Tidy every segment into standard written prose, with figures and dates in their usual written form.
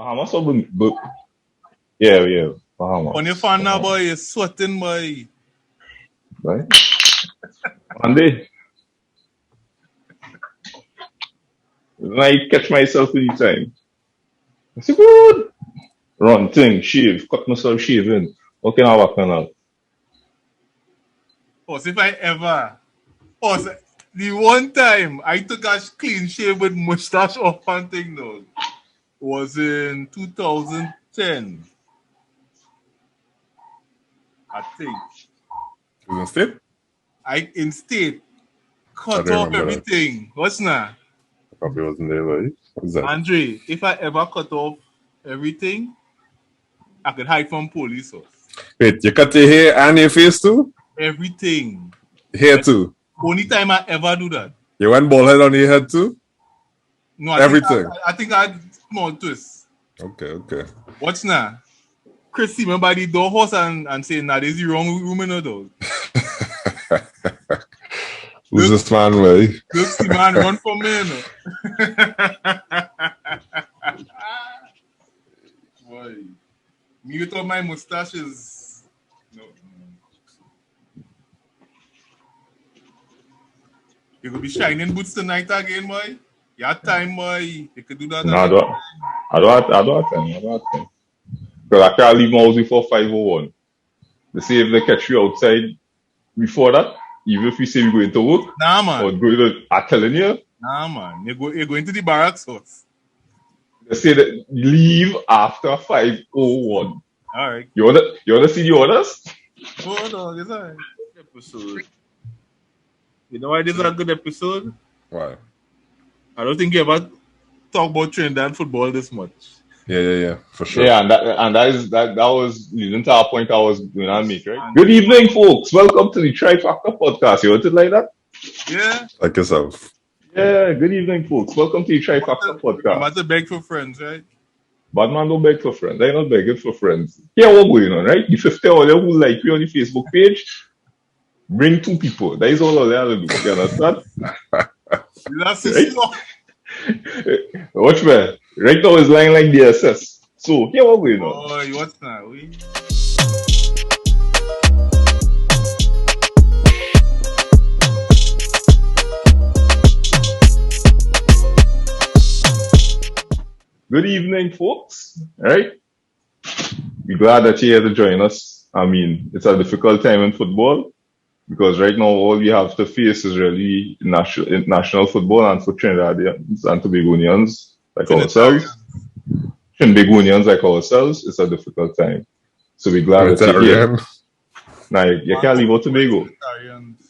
Bahamas or yeah. Bahamas. On your fan now, boy, you're sweating, boy. Right? Monday. I catch myself anytime. I say, good. Run thing, shave, cut myself shaving. What can I work on now? Oh, so if I ever. Oh, so the one time I took a clean shave with mustache off and thing, though, was in 2010. I think. Was in state? I in state I cut don't off remember that. everything. What's now? Probably wasn't there, right? What's that? Andre, if I ever cut off everything, I could hide from police. Wait, you cut your hair and your face too? Everything. Hair too? Only time I ever do that. You went bald head on your head too? No, Everything. I think I had small twists. Okay. What's now? Chris see me by the door horse and saying, nah, there's the wrong room in the door. Who's this man, way? Look, the man run from me, you know. Boy. Me without my mustaches. No. You could be shining boots tonight again, boy. Your time, boy. You could do that. No, I don't have time. Because I can't leave my house before 5:01. They say if they catch you outside before that, even if you say you're going to work, Nah, man. or going to, I'm telling you, Nah, man. You're going to the barracks house. they say that leave after 5:01. All right. You wanna see the orders? Oh, no, this is a good episode. You know why this is a good episode? Why? I don't think you ever talk about Trinidad football this much. Yeah, for sure. Yeah, and that was leading to our point I was going to make, right? Good evening, folks. Welcome to the Trifactor podcast. You want it like that? Yeah. Like yourself. Yeah, good evening, folks. Welcome to the Trifactor I'm podcast. about to beg for friends, right? Bad man don't beg for friends. I not begging for friends. Here what going on, right? The 50 of them who like me on the Facebook page, bring 2 people. That is all they have to do. You understand? That's Right? Watch me. Right now is lying like the SS. So here what going on. Oh, what's that? Good evening, folks. Right? We're glad that you're here to join us. I mean, it's a difficult time in football because right now all we have to face is really national football, and for Trinidadians and Tobagonians like ourselves, Trinbagonians like ourselves, it's a difficult time. So we're glad that you're here. Now, you can't leave out Tobago.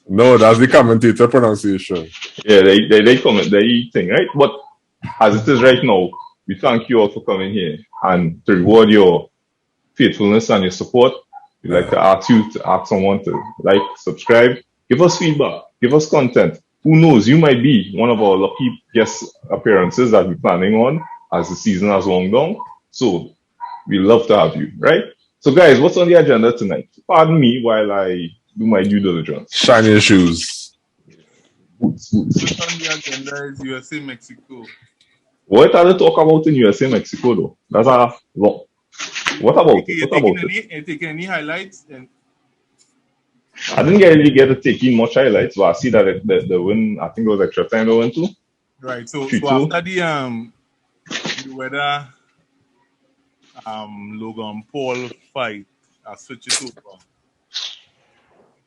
No, that's the commentator pronunciation. Yeah, they comment, they thing, right? But as it is right now, we thank you all for coming here, and to reward your faithfulness and your support, we'd like to ask someone to like, subscribe, give us feedback, give us content. Who knows, you might be one of our lucky guest appearances that we're planning on as the season has wound down. So we love to have you, right? So guys, what's on the agenda tonight? Pardon me while I do my due diligence. Shine your shoes. Boots. What's on the agenda is USA, Mexico. What are they talk about in USA, Mexico though? That's a long. What about it? You taking any highlights? I didn't really get to take in much highlights, but I see that the win, I think it was extra time they went to. Right. So 3-2. after the weather Logan Paul fight, I switch it over.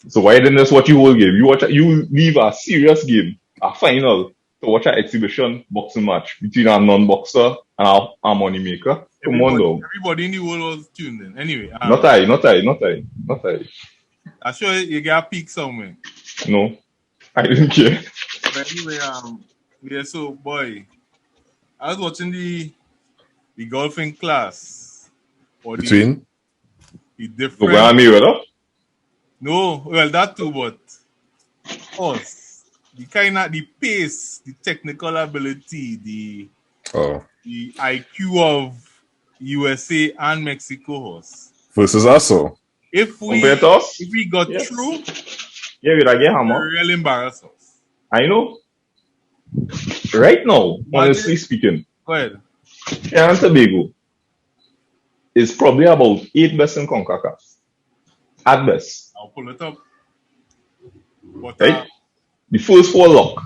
So why didn't this watch you whole game? You leave a serious game, a final, to watch an exhibition boxing match between a non-boxer and a money maker. Come on, though. Everybody in the world was tuned in. Anyway, not I. I'm sure you get a peak somewhere. No, I didn't care. But anyway, yeah. So boy, I was watching the golfing class. Or Between the different. No, well that too, but us. The pace, the technical ability, the IQ of USA and Mexico horse. Versus us, so. If we got through, yeah, we'd get hammer. Real embarrass us. I know. Right now, honestly speaking. Go ahead. Yeah, and Tobago. is probably about 8 best in CONCACAF. At best. I'll pull it up. But, right? The first 4 lock.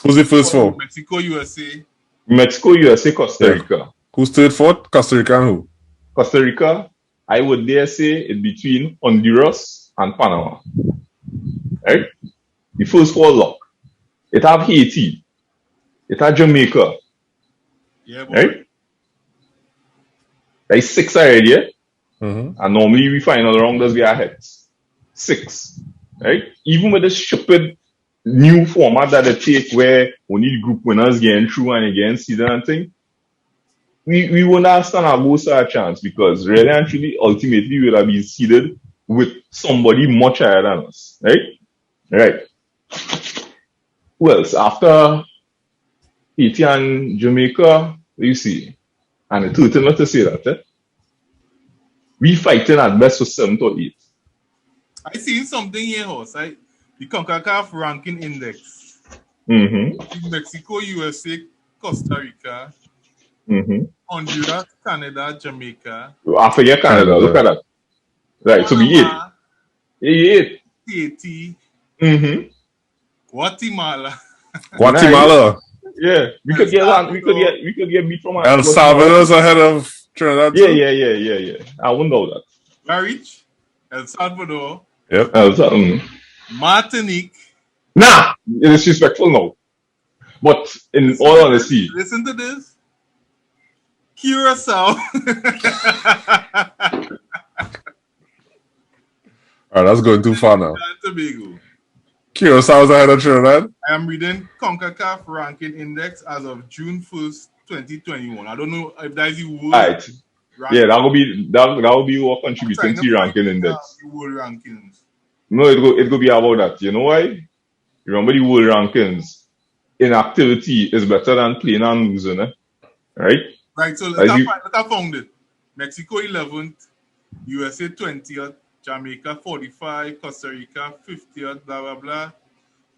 Who's the first 4? Mexico, USA. Mexico, USA, Costa Rica. Yeah. Who's third, fourth? Costa Rica and who? Costa Rica, I would dare say it's between Honduras and Panama. Right? The first 4 lock. It have Haiti. It have Jamaica. Yeah, boy. Right? That's 6 already, yeah? Mm-hmm. And normally we final round does get heads. 6. Right? Even with this stupid new format that they take where only the group winners getting through and again season and thing, we won't have stand a most a chance because really and truly ultimately we will have been seeded with somebody much higher than us. Right? Right. Who else? After Haiti and Jamaica, you see. And it's total not to say that, eh? We fighting at best for 7th or 8th. I seen something here, Horse. The CONCACAF ranking index. Mm-hmm. Mexico, USA, Costa Rica, Mm-hmm. Honduras, Canada, Jamaica. I forget Canada. Look at that. Right, so we 8. 8. Haiti. Mm-hmm. Guatemala. Guatemala. Nice. Yeah, we could get beat from El Salvador's ahead of Trinidad. Yeah. I wouldn't know that. Marich, El Salvador. Yep. Martinique. Nah, it's disrespectful now. But in all honesty, listen to this. Curacao. Alright, that's going too far now. Tobago. Curaçao's ahead of Trinidad. I am reading CONCACAF ranking index as of June 1st, 2021. I don't know if that is the world. Right. Yeah, that will be what contributing to your ranking index. The world rankings. No, it will be about that. You know why? Remember the world rankings. Inactivity is better than playing and losing, eh? Right? Right, so let's found it. Mexico 11th, USA 20th, Jamaica 45, Costa Rica 50th, blah blah blah.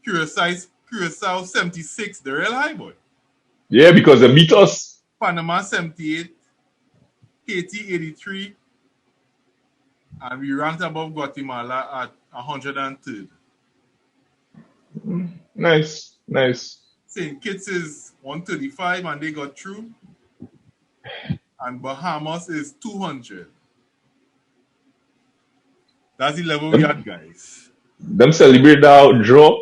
Curacao 76, the real high boy. Yeah, because they beat us. Panama 78, Haiti 83, and we ranked above Guatemala at 103rd. Nice. St. Kitts is 135 and they got through. And Bahamas is 200. That's the level we had, guys. Them celebrate that draw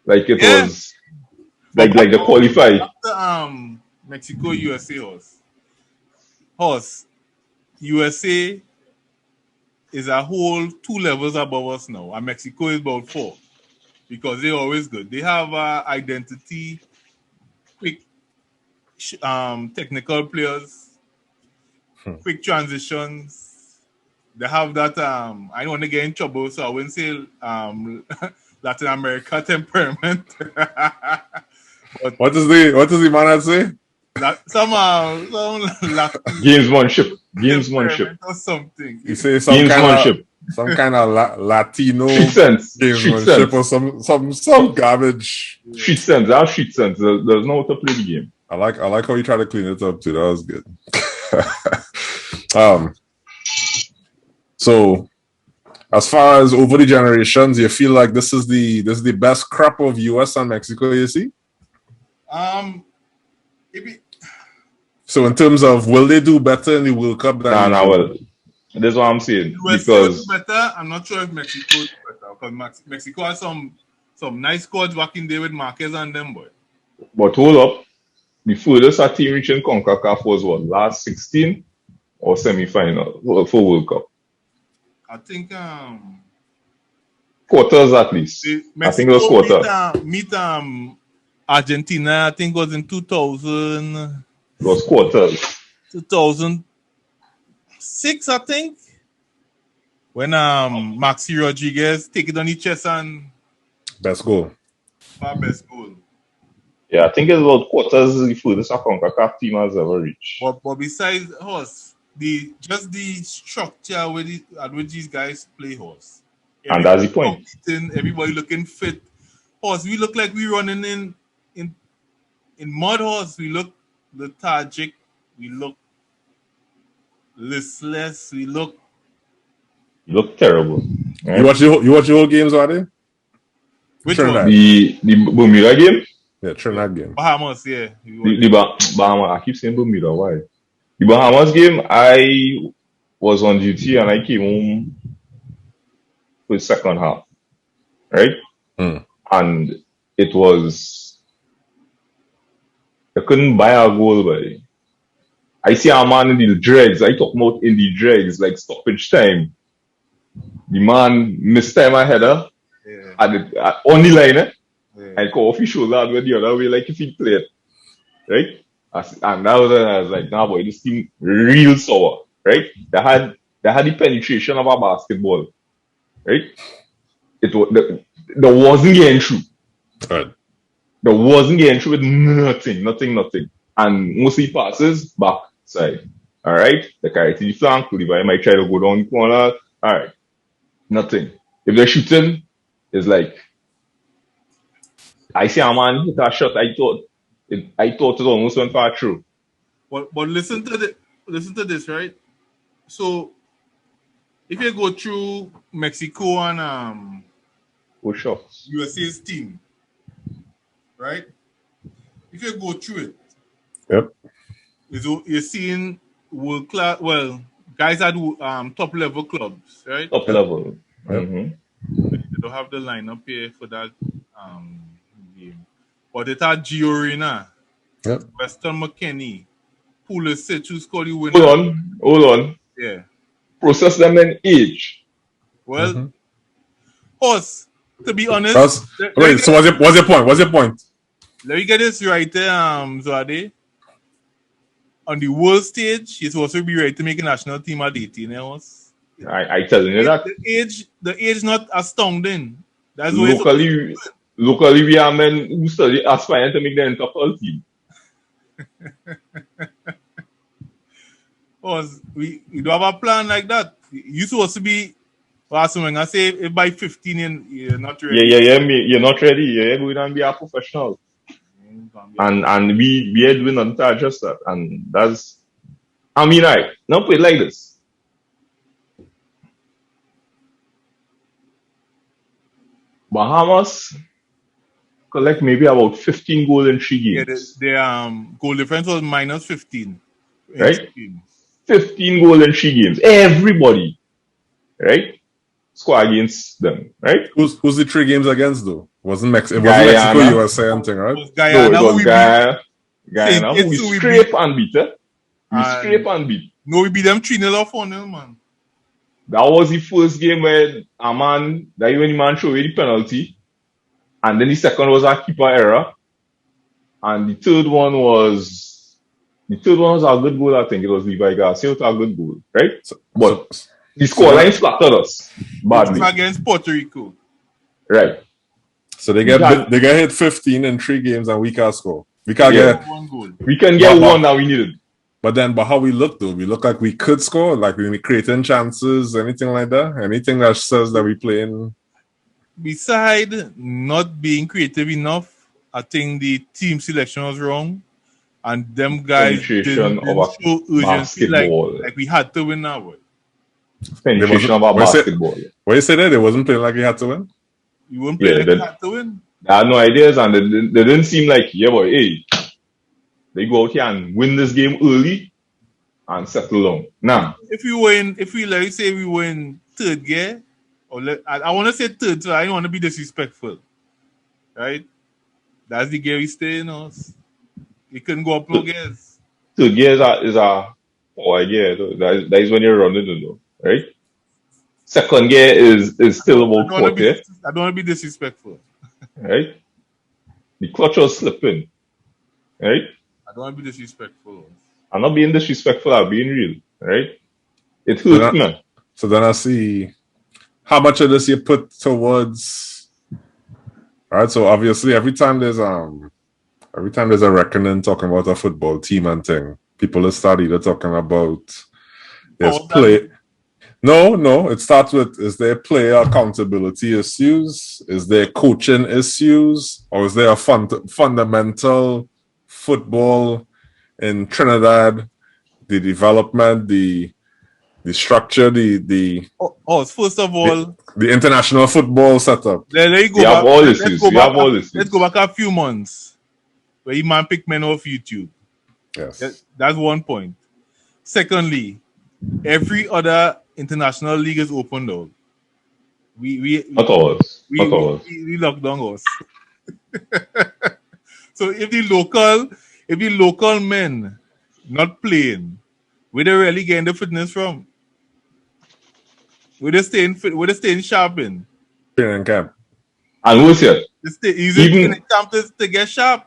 like it was like the qualified. After Mexico USA horse. USA is a whole 2 levels above us now, and Mexico is about 4 because they're always good. They have identity, quick technical players, quick transitions. They have that. I don't want to get in trouble, so I wouldn't say Latin America temperament. But what does the man say? Some gamesmanship or something. You say some kind of Latino gamesmanship or some garbage. Street sense. Our street sense. There's no way to play the game. I like how you try to clean it up too. That was good. So as far as over the generations, you feel like this is the best crop of US and Mexico you see? So in terms of will they do better in the World Cup than well, that's what I'm saying. Because better, I'm not sure if Mexico is better because Mexico has some nice squads back in there with Marquez and them, boy. But hold up, the furthest a team reaching CONCACAF was what, last 16 or semi-final for World Cup? I think quarters at least. I think it was quarters. Meet Argentina, I think was in 2000. It was quarters. 2006, I think. When Maxi Rodriguez take it on his chest and best goal. Best goal. Yeah, I think it's about quarters is the furthest a CONCACAF team has ever reached. But besides horse, the structure with these guys play horse. And that's the point. Everybody looking fit. Horse, we look like we running in mud horse. We look lethargic. We look listless. We look terrible. Right? You watch your whole games, are they? Which Trinidad. one? The Bermuda game? Yeah, Trinidad game. Bahamas, yeah. The Bahamas. I keep saying Bermuda. Why? The Bahamas game, I was on duty and I came home for the second half. Right? And it was, I couldn't buy a goal, but I see a man in the dregs. I talk about in the dregs, like stoppage time. The man missed time a header on the line, and go off his shoulder and went the other way like if he played. Right? And that was when I was like, nah boy, this team real sour. Right? They had the penetration of a basketball. Right? It was there wasn't getting through. Right. There wasn't getting through with nothing. And mostly passes back side. Alright? The carry to the flank, Levi might try to go down the corner. Alright. Nothing. If they're shooting, it's like I see a man hit a shot, I thought it almost went far through. But listen to this, right? So if you go through Mexico and USA's team, right? If you go through it, yep, you're seeing world class. Well, guys at top level clubs, right? Top level. They don't have the lineup here for that game, but it had Giorina, Weston McKennie, Pulisic, who scored the winner. Hold on. Yeah. Process them in age. Well, us, to be honest. Wait, so what's your point? What's your point? Let me get this right there, Zwade. On the world stage, he's supposed to be ready to make a national team at 18 years. I telling you that. The age not astounding. That's locally we are men who study aspiring to make the entire team. We don't have a plan like that. You're supposed to be, I say, if by 15 you're not ready. You're not ready. You're going to be a professional. And we are doing nothing to adjust that. And that's, I mean, now put it like this. Bahamas collect maybe about 15 goals in 3 games. Yeah, the goal difference was minus 15. Right? 15 goals in 3 games. Everybody, right? Score against them, right? Who's the 3 games against though? Wasn't Mexico you were saying thing, right? Guyana, no, it was Guyana. We scrape and beat it. We scrape and beat. No, we beat them 3-0 or 4-0, man. That was the first game where a man, that when the man showed the penalty. And then the second was a keeper error. And the third one was a good goal, I think. It was Levi Garcia with a good goal, right? But the scoreline splattered us badly. Against Puerto Rico. Right. So they get hit 15 in 3 games and we can't score. We can't get 1 goal. We can get one that we needed. But how we look though? We look like we could score, like we creating chances, anything like that? Anything that says that we playing. Beside not being creative enough, I think the team selection was wrong. And them guys didn't show urgency like we had to win now. Penetration of our basketball. Why you say that? They wasn't playing like we had to win? You weren't playing like we had to win? They had no ideas and they didn't seem like, yeah boy, hey, they go out here and win this game early and settle down. Nah. If we like say we win third gear, I want to say third, so I don't want to be disrespectful. Right? That's the gear we stay in us. You couldn't go up no gears. Third gear is a power gear. That is when you're running, though, right? Second gear is still about 40. I don't want to be disrespectful. Right? The clutch was slipping. Right? I don't want to be disrespectful. I'm not being disrespectful, I'm being real. Right? It hurts, man. So then I see how much of this you put towards. All right, so obviously every time there's a reckoning talking about a football team and thing, people are start either talking about there's play. No, it starts with, is there player accountability issues? Is there coaching issues? Or is there a fundamental football in Trinidad, the development, the structure, the first of all, the international football setup. Let's go back a few months where you man pick men off YouTube. Yes. That's one point. Secondly, every other international league is open though. We lock down us. So if the local men not playing, where they really getting the fitness from? Where they staying fit? Where they staying sharp in? Training camp. And what's it? Even in camp to get sharp.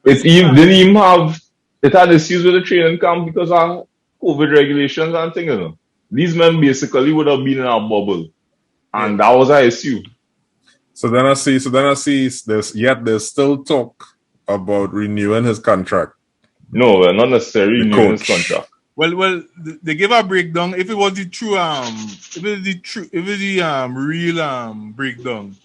It had issues with the training camp because of COVID regulations and things. You know. These men basically would have been in a bubble, and that was an issue. So then I see there's still talk about renewing his contract. No, not necessarily renewing his contract. Well, they give a breakdown. If it was the true, real breakdown,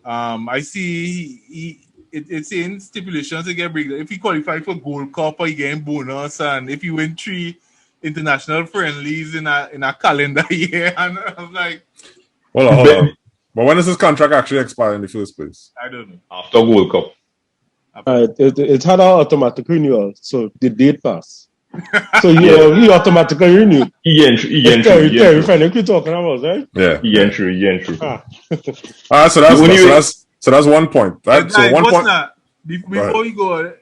I see it's in stipulations to get breakdown. If he qualified for Gold Cup, he getting bonus, and if he win 3 international friendlies in a calendar year, and I'm like, hold on. But when does his contract actually expire in the first place? I don't know. After Gold Cup. It had an automatic renewal, so the date passed. So he automatically renewed. Fenwick we're talking about, right? Yeah. He entry. Alright, so that's 1 point. Right? So 1 point. Before we go,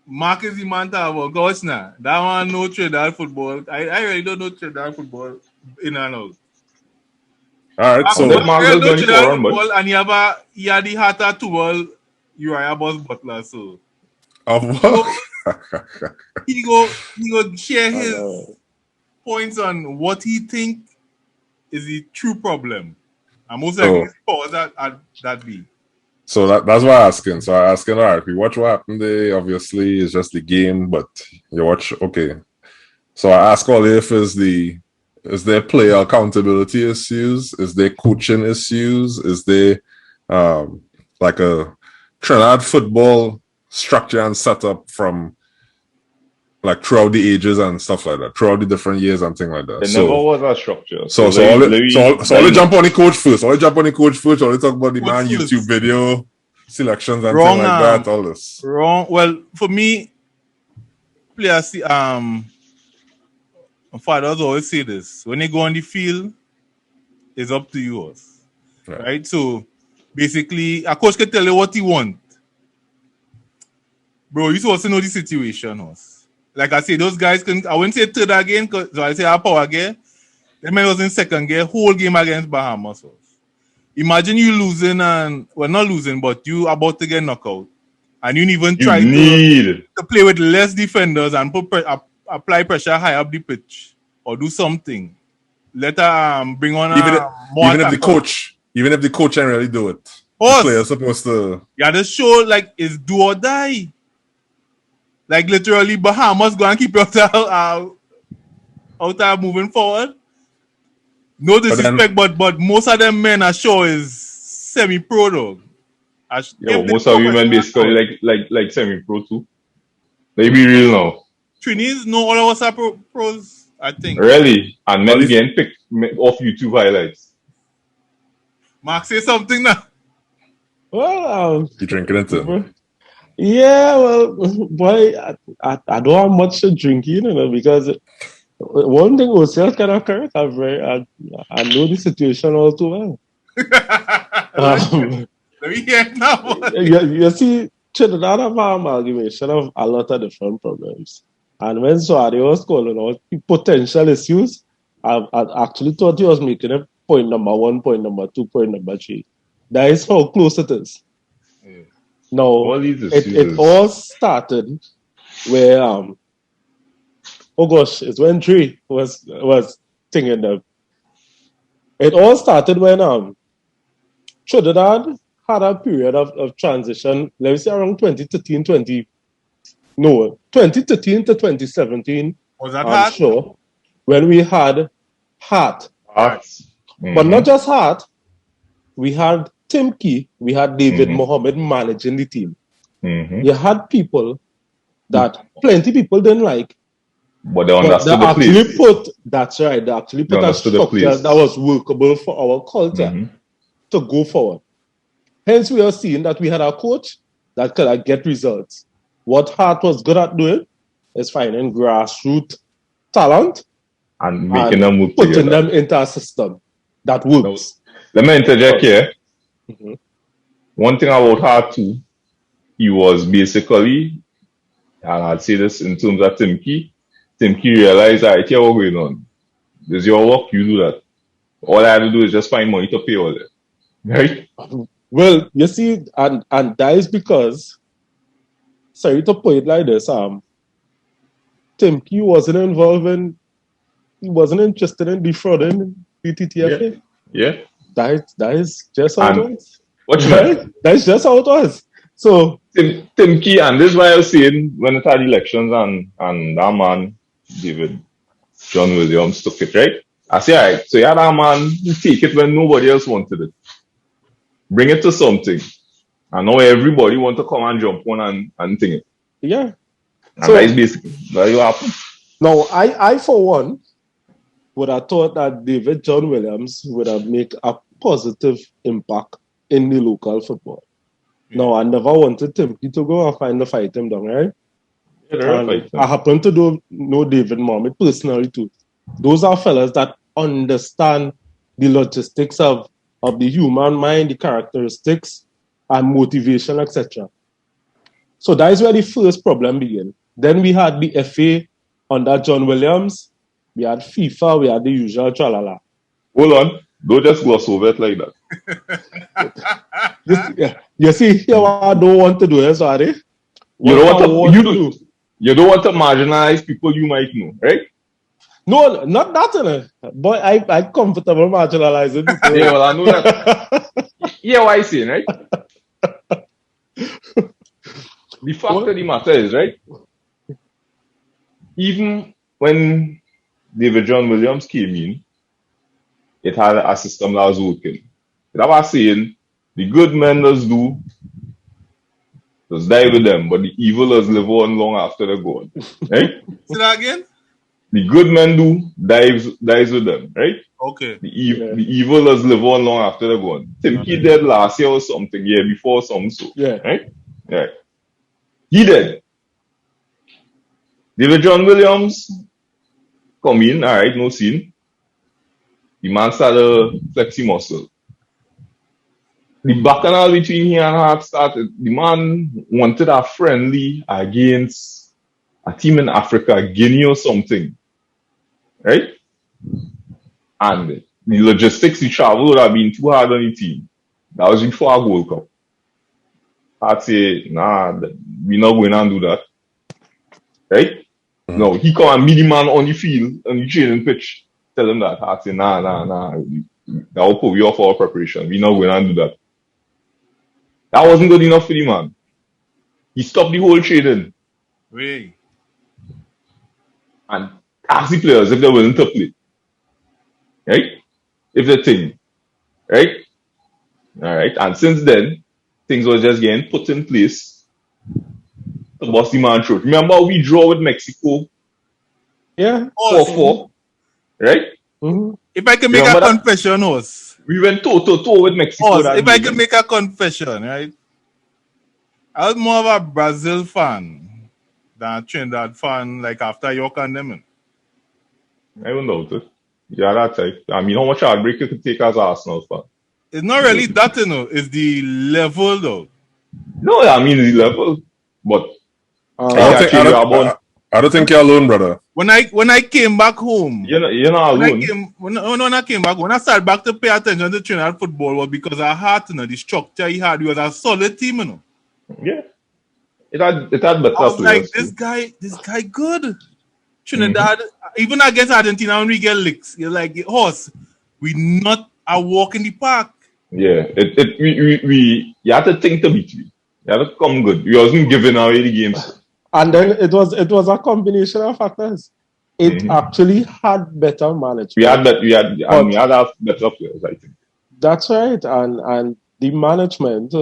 Marcus Imanta about Gosna. That one no Trinidad football. I really don't know Trinidad football in and out. Alright, so football, and he had the heart to ball Uriah Boss Butler, so he go share his points on what he think is the true problem. And most likely pause that be. So that's why I'm asking. So I'm asking, all right, we watch what happened there. Obviously, it's just the game, but you watch, okay. So I ask all if is there player accountability issues? Is there coaching issues? Is there like a Trinidad football structure and setup from like throughout the ages and stuff like that, throughout the different years and things like that? There never was a structure. So I'll jump on the coach first. I'll talk about the man YouTube video selections and things like that, all this. Wrong. Well, for me, players my fathers always say this: when they go on the field, it's up to you, right? So basically, a coach can tell you what he want. Bro, you supposed to know the situation, Like I say, those guys can. I wouldn't say third again, so I say our power again. That man was in second gear, whole game against Bahamas. Imagine you losing not losing, but you about to get knocked out, and you even try to play with less defenders and apply pressure high up the pitch or do something. Let bring on more. Even if the coach ain't really do it, the player's supposed to. Yeah, the show like is do or die. Like literally, Bahamas go and keep out there moving forward. No disrespect, but most of them men are sure is semi-pro dog. Most of women basically like semi-pro too. They be real now. Trinis, no, all of us are pros, I think. Really? And men getting picked off YouTube highlights. Mark, say something now. Well, you drinking it too? Yeah, well, boy, I don't have much to drink, because one thing was kind of correct. I know the situation all too well. Let me hear it now. You see, Trinidad have amalgamation of a lot of different problems. And when Suarez was calling out potential issues, I actually thought he was making it point number 1, point number 2, point number 3. That is how close it is. Yeah. Now, it all started where, it's when Tree was thinking that. It all started when Trinidad had a period of transition, let me say around 2013 to 2017. Was that Hart? Sure. When we had Hart. Mm-hmm. But not just Hart, we had Tim Key, we had David Mohammed managing the team. Mm-hmm. You had people that plenty people didn't like, But they understood they the actually place. put, that's right, they actually put a structure that was workable for our culture to go forward. Hence, we are seeing that we had a coach that could get results. What Hart was good at doing is finding grassroots talent and making them move putting together. them into a system that works. Now, let me interject here. One thing about Hart too, he was basically, and I'd say this in terms of Tim Key realized, all right, here what's going on. This is your work, you do that. All I have to do is just find money to pay all that. Right? Well, you see, and that is because, sorry to put it like this, Tim Key wasn't he wasn't interested in defrauding the TTFA. Yeah. That is just how it was. What's right? That's just how it was. So Tim Key, and this is why I was saying when it had elections and that man, David John Williams, took it, right? I say, all right, so you had that man take it when nobody else wanted it. Bring it to something. And now everybody want to come and jump on and think it. Yeah. And so, that is basically what happened. Now, I for one, would have thought that David John Williams would have made a positive impact in the local football. Now, I never wanted Tim to go and find the fight him down, right? I happen to know David Mohammed personally too. Those are fellas that understand the logistics of the human mind, the characteristics and motivation, etc. So that is where the first problem began. Then we had the FA under John Williams. We had FIFA, we had the usual tralala. Hold on. Don't just gloss over it like that. You see here what I don't want to do, sorry. You don't want to marginalize people you might know, right? No, not that. But I'm comfortable marginalizing people. Yeah, well, I know that. Yeah, what I saying, right? The fact of the matter is, right? Even when David John Williams came in, it had a system that was working. That was saying the good men just die with them, but the evil live on long after they're gone. Right? Say that again? The good men dies with them, right? Okay. The evil live on long after they're gone. Tim Key dead last year or something, year before something so. Yeah. Right? Yeah. He dead. David John Williams come in, all right, no scene. The man started flexing muscle. The bacchanal between he and Hart started. The man wanted a friendly against a team in Africa, Guinea or something. Right? And the logistics, the travel would have been too hard on the team. That was before our World Cup. I'd say, nah, we're not going to do that. Right? No, he come and meet the man on the field, on the training pitch. Tell him that. I'd say, nah. That will put you off our preparation. We're not going to do that. That wasn't good enough for the man. He stopped the whole training. Really? And ask the players if they're willing to play. Right? If they think. Right? Alright. And since then, things were just getting put in place to bust the man throat. Remember we draw with Mexico? Yeah. 4-4. Right? Mm-hmm. If I can make a confession, we went toe-to-toe with Mexico. If I can make a confession, right? I was more of a Brazil fan than a Trinidad fan, like after your condemning. I don't know. Yeah, that type. I mean, how much heartbreak you could take as an Arsenal fan? It's not really that, It's the level, though. No, I mean the level. But I don't think you're alone, brother. When I came back home, you're not alone. When I came back, when I started back to pay attention to Trinidad football, was because I had, the structure he had. He was a solid team, Yeah, it had better players. I was like, this guy good. Trinidad, even against Argentina, when we get licks, you're like, horse, we not a walk in the park. Yeah, we you had to think to beat me. You had to come good. We wasn't giving away the games. And then it was a combination of factors. It actually had better management. We had better players, I think. That's right, and the management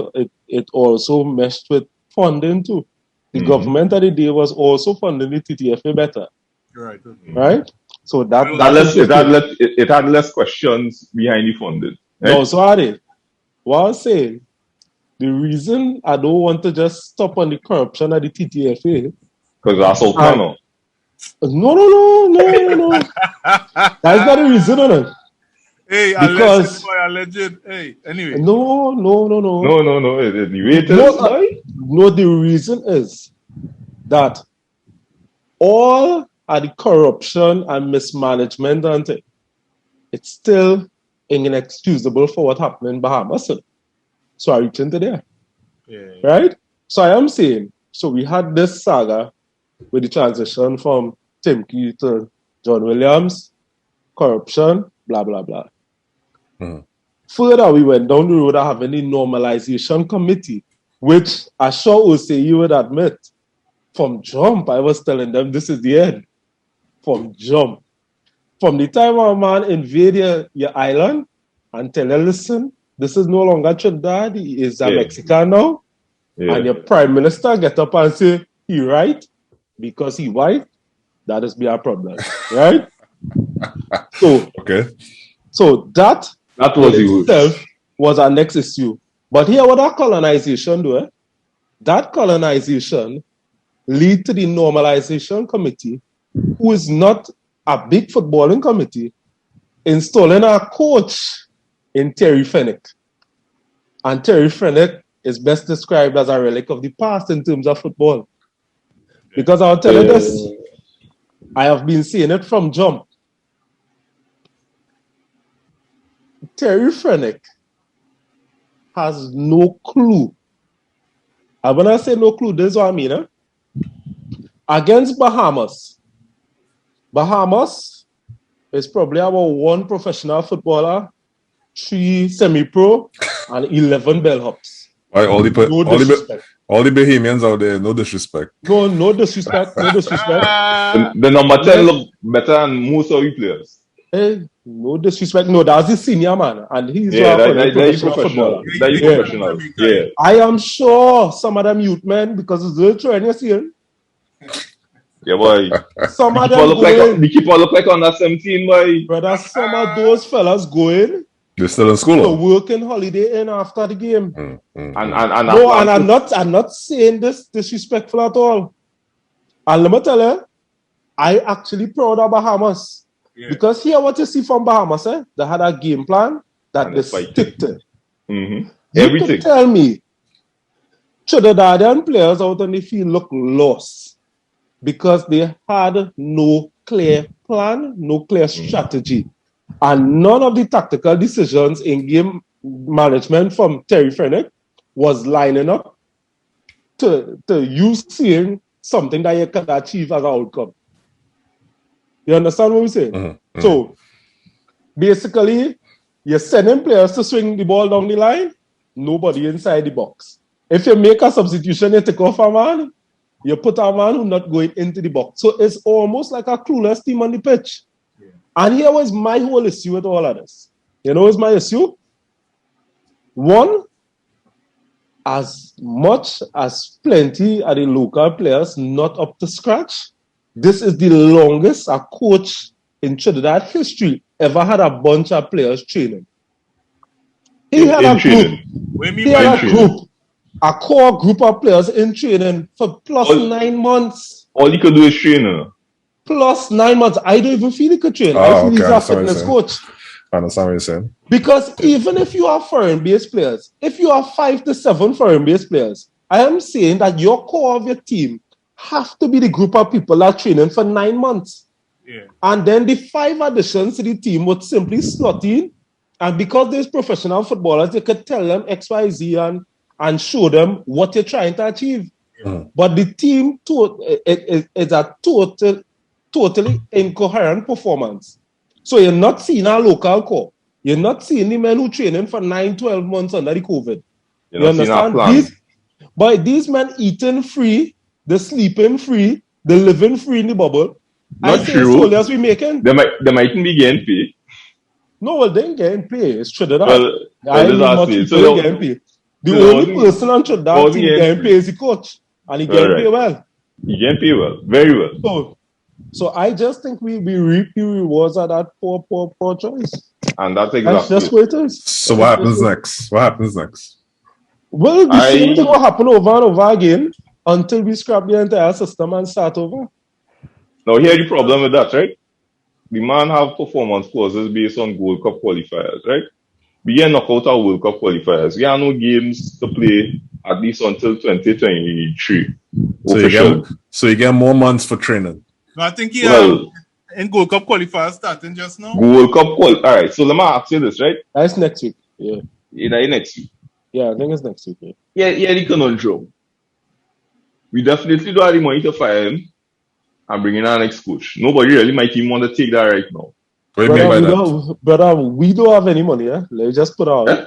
it also meshed with funding too. The government of the day was also funding the TTFA better. Right. Right? So it had less questions behind the funding. Right? No, so Adi, what I'm saying, the reason I don't want to just stop on the corruption at the TTFA, because that's all plan. No. That's not the reason, no. Hey, because alleged. Hey, anyway. No. The reason is that all of the corruption and mismanagement and thing, it's still inexcusable for what happened in Bahamas. So I reach into there. Yeah. Right? So I am saying, so we had this saga with the transition from Tim Key to John Williams, corruption, blah, blah, blah. Further, we went down the road of having the Normalization Committee, which I sure will say you would admit, from jump, I was telling them this is the end. From jump. From the time a man invade your island and tell you, listen, this is no longer Trinidad, he is a Mexican now. Yeah. And your prime minister get up and say, he right, because he white, that is be a problem. Right? So that was itself was our next issue. But here what that colonization do, that colonization lead to the Normalization Committee, who is not a big footballing committee, installing a coach in Terry Fenwick. And Terry Fenwick is best described as a relic of the past in terms of football. Because I'll tell you this, I have been seeing it from jump. Terry Fenwick has no clue. And when I say no clue, this is what I mean. Against Bahamas is probably about one professional footballer, 3 semi-pro, and 11 bellhops. Right, all the Bahamians out there, no disrespect. No disrespect. The number 10 look better than most of the players. Hey, no disrespect. No, that's the senior man, and he's professional. Yeah. I am sure some of them youth men, because it's the training here. Yeah, boy. Some of them the keeper look like under 17, boy. Brother, some of those fellas going. They're still in school. So working holiday in after the game. And I'm not saying this disrespectful at all. And let me tell you, I actually proud of Bahamas. Yeah. Because here what you see from Bahamas, they had a game plan that they stick to. Mm-hmm. You could tell me Trinidadian players out on the field look lost because they had no clear plan, no clear strategy. And none of the tactical decisions in game management from Terry Fenwick was lining up to you seeing something that you can achieve as an outcome. You understand what I'm saying? Mm-hmm. So, basically, you're sending players to swing the ball down the line, nobody inside the box. If you make a substitution, you take off a man, you put a man who's not going into the box. So, it's almost like a clueless team on the pitch. Yeah. And here was my whole issue with all of this. You know what's my issue? One, as much as plenty of the local players not up to scratch, this is the longest a coach in Trinidad history ever had a bunch of players training. He had a group. A core group of players in training for plus 9 months. All he could do is train. Plus 9 months. I don't even feel he could train. I feel he's a fitness coach. I understand what you're saying. Because even if you are foreign-based players, if you are 5 to 7 foreign-based players, I am saying that your core of your team have to be the group of people that are training for 9 months. Yeah. And then the 5 additions to the team would simply slot in. And because there's professional footballers, you could tell them X, Y, Z and show them what you're trying to achieve. Yeah. But the team is a totally incoherent performance. So you're not seeing a local core. You're not seeing the men who training for 9, 12 months under the COVID. You understand? These men eating free, they're sleeping free, they're living free in the bubble. Not true. As we making. They might be getting paid. No, well, they ain't getting paid. It's Trinidad. So getting paid. The only person on Trinidad team getting paid is the coach. And he getting paid well. He getting paid well. Very well. So So I just think we reap the rewards of that poor choice. And that's That's just exactly what it is. So what happens next? What happens next? Well, the same thing will happen over and over again until we scrap the entire system and start over. Now here's the problem with that, right? The man have performance clauses based on World Cup qualifiers, right? We get knocked out of World Cup qualifiers. We have no games to play at least until 2023. So you get more months for training. No, I think in Gold Cup qualifiers starting just now. World Cup all right. So let me ask you this, right? That's next week. Yeah. That's next week. Yeah, I think it's next week. Yeah, the conundrum. We definitely don't have the money to fire him and bring in our next coach. Nobody really might even want to take that right now. What do you mean by that? Brother, we don't have any money, eh? Let's just put out. Eh?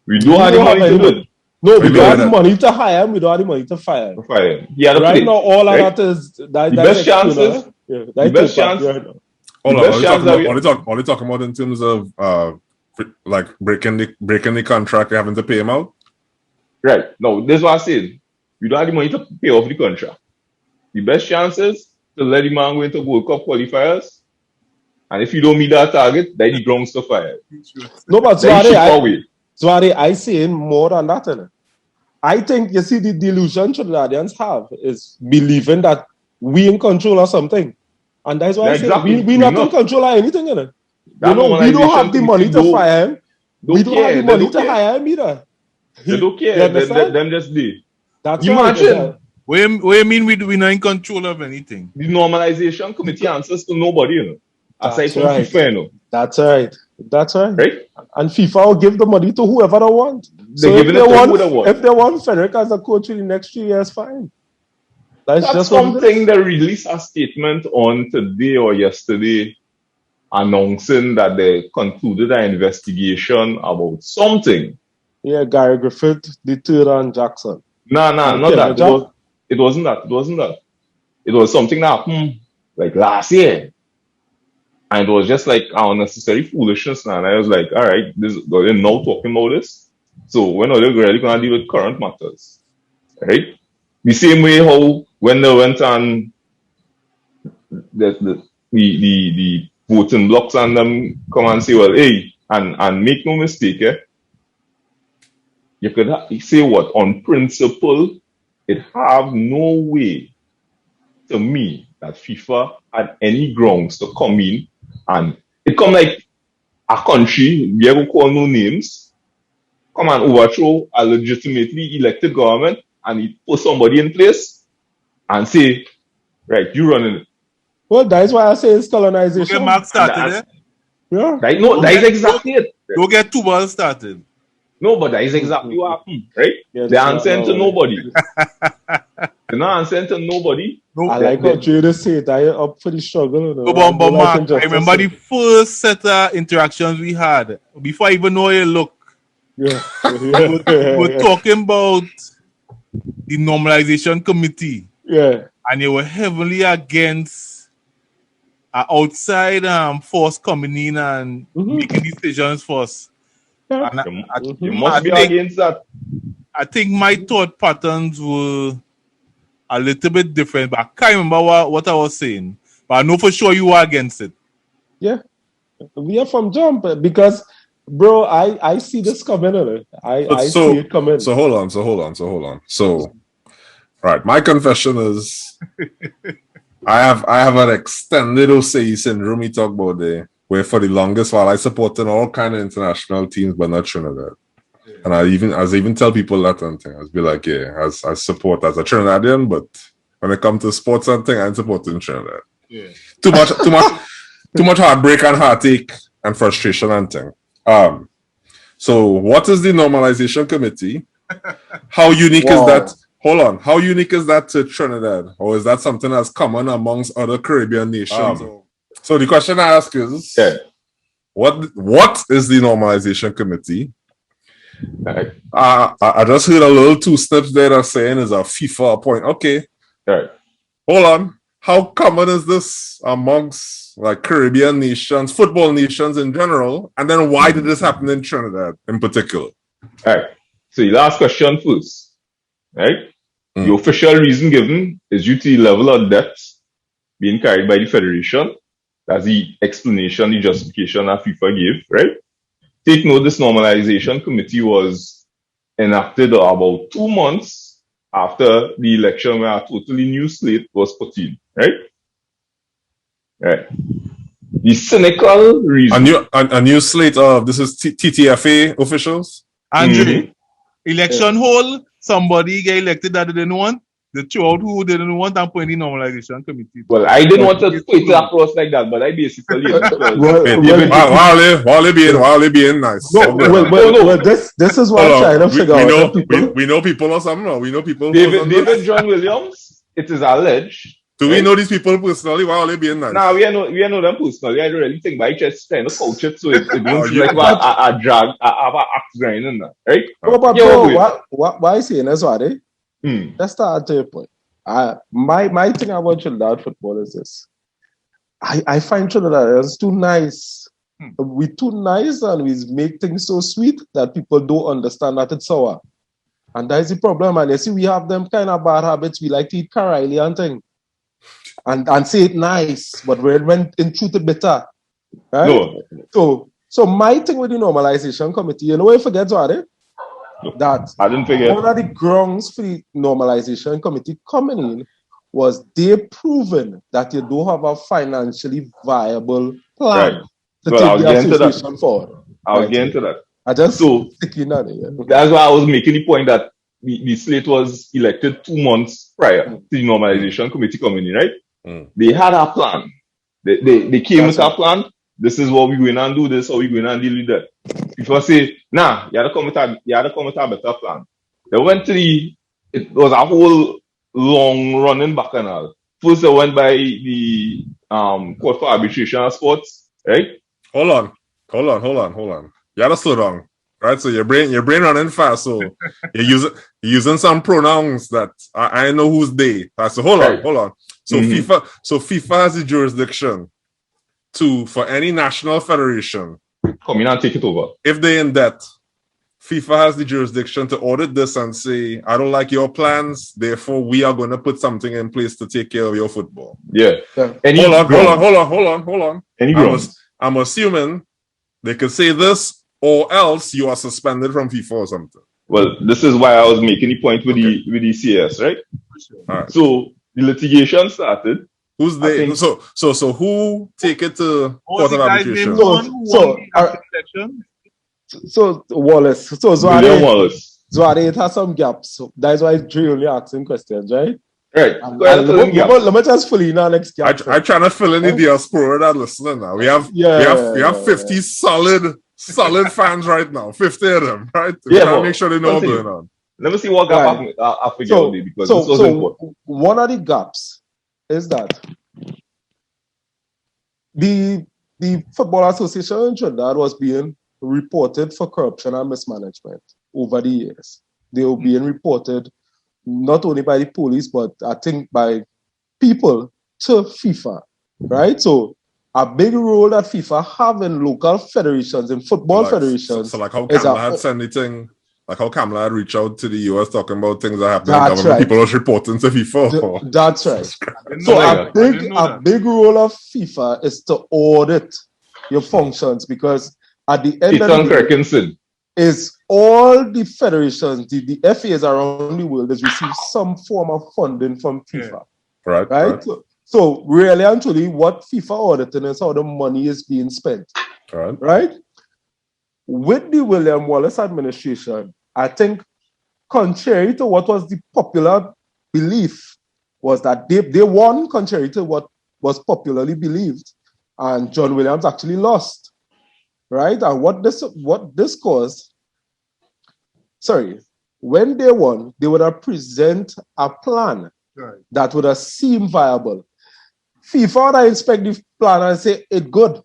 We don't have the money to do it. No, we don't have the money to hire him. We don't have the money to fire him. Yeah, right now, all of that is the best chances. The best chance. Hold on. Are they talking about in terms of like breaking the contract, having to pay him out? Right. No, this is what I said. We don't have the money to pay off the contract. The best chances to let the man go into World Cup qualifiers. And if you don't meet that target, then the grounds to fire. No, but Zwari, I saying more than that. Innit? I think, you see, the delusion Trinidadians have is believing that we in control of something. And that's why I say we're not in control of anything. Innit? We don't have the money to fire him. We don't have the money to hire him either. They don't care. Them just do. That's imagine. Right. What do you mean we're not in control of anything? The Normalization Committee answers to nobody, you know. Aside from FIFA, you know. That's right. Right? And FIFA will give the money to whoever they want. If they want Fenwick as a coach in the next 3 years, fine. That's just something they released a statement on today or yesterday announcing that they concluded an investigation about something. Yeah, Gary Griffith, the third and Jackson. No, not that. It wasn't that. It was something that happened like last year. And it was just like unnecessary foolishness. And I was like, all right, they're now talking about this. So when are they really going to deal with current matters? Right? The same way how when they went on the voting blocks and them come and say, well, hey, and make no mistake, you could say what? On principle, it have no way to me that FIFA had any grounds to come in and it come like a country, we ever call no names, come and overthrow a legitimately elected government and it put somebody in place and say, right, you running it. Well, that's why I say it's colonization. Don't get Mark started, Yeah. That is exactly it. Don't get two balls started. No, but that is exactly what happened, right? Yeah, they're answering to nobody. They're not answering to nobody. No, I like what Jada said. I up for the struggle. But Mark, I remember the first set of interactions we had before I even know you look. Yeah. We're talking about the Normalization Committee. Yeah. And they were heavily against outside force coming in and making decisions for us. And you must be against that. I think my thought patterns were a little bit different, but I can't remember what I was saying. But I know for sure you were against it. Yeah. We are from jump because, bro, I see this coming. I see it coming. So hold on. So, right, my confession is I have an extended OCE syndrome we talk about there, where for the longest while I supported all kind of international teams, but not Trinidad. Yeah. And I even tell people that and thing. I'd be like, yeah, I support as a Trinidadian, but when it comes to sports and thing, I'm supporting Trinidad. Yeah. Too much heartbreak and heartache and frustration and thing. So what is the Normalization Committee? How unique is that? Hold on. How unique is that to Trinidad? Or is that something that's common amongst other Caribbean nations? So the question I ask is, what is the Normalization Committee? Right. I just heard a little two snips there that saying is a FIFA appointment. Okay. Right. Hold on. How common is this amongst like Caribbean nations, football nations in general? And then why did this happen in Trinidad in particular? All right. So the last question first. Right? The official reason given is due to the level of debt being carried by the federation. That's the explanation, the justification that FIFA gave, right? Take note, this normalization committee was enacted about 2 months after the election where a totally new slate was put in, right? Right. The cynical reason. A new slate of, this is TTFA officials? Andre, election hole, somebody get elected that they didn't want, they threw out who didn't want and put in the normalization committee. Well, I didn't want to put it across like that, but I basically... while they being nice. Well, this is what I'm trying to figure out. We know people or something, or we know people. David John Williams, it is alleged. Do we know these people personally? Why are they being nice? Nah, we know them personally. I don't really think, but I just trying to coach it so it don't seem like a drag, a axe grinding, right? Why are you saying that's what Let's start to your point. My thing about Trinidad football is this. I find Trinidadians too nice. We're too nice and we make things so sweet that people don't understand that it's sour. And that's the problem. And you see, we have them kind of bad habits. We like to eat Karaili and thing. And say it nice, but when in truth it bitter. Right? No. So my thing with the normalization committee, you know what I forget about it? That I didn't forget. One of the grounds for the normalization committee coming in was they proven that you don't have a financially viable plan to take the association forward. I'll get into that. I just sticking on it. That's why I was making the point that the slate was elected 2 months prior to the normalization committee coming in, right? They had a plan. They came with a plan. This is what we're going to do, this, or we're going to deal with that. People say, nah, you had to come with a better plan. They went to it was a whole long running bacchanal. First, they went by the Court for Arbitration of Sports, right? Hold on. You had to slow down, right? So your brain running fast. So you're using some pronouns that I know who's they. So hold on. So FIFA has the jurisdiction for any national federation come in and take it over. If they're in debt, FIFA has the jurisdiction to audit this and say, I don't like your plans, therefore we are going to put something in place to take care of your football. Yeah. Hold on. I'm assuming they could say this, or else you are suspended from FIFA or something. Well, this is why I was making the point with the CS, right? All right. So the litigation started. Who's they? So who take it to court of arbitration? So Wallace. So William Wallace. Zwade, it has some gaps. So that's why Dre only asking questions, right? Right. Let me just fill in our next gap. I'm trying to fill in the diaspora that listening now. We have 50 solid fans right now. 50 of them, right? We trying to make sure they know what's going on. Let me see what gap I figure out because this was important. One of the gaps is that the Football Association in Trinidad was being reported for corruption and mismanagement over the years. They were being reported not only by the police, but I think by people to FIFA, right? So a big role that FIFA have in local federations, in football federations. So like how Kamala had sent anything, like how Kamala had reached out to the US talking about things that happen in government, right. People was reporting to FIFA. That's right. So a big role of FIFA is to audit your functions because at the end of the day, is all the federations, the FAs around the world has received some form of funding from FIFA. Yeah. Right. So really and truly, what FIFA auditing is how the money is being spent. Right? With the William Wallace administration, I think contrary to what was the popular belief, was that they won contrary to what was popularly believed, and John Williams actually lost. Right? And what this caused, when they won, they would have present a plan that would have seemed viable. FIFA would inspect the plan and say, it's good.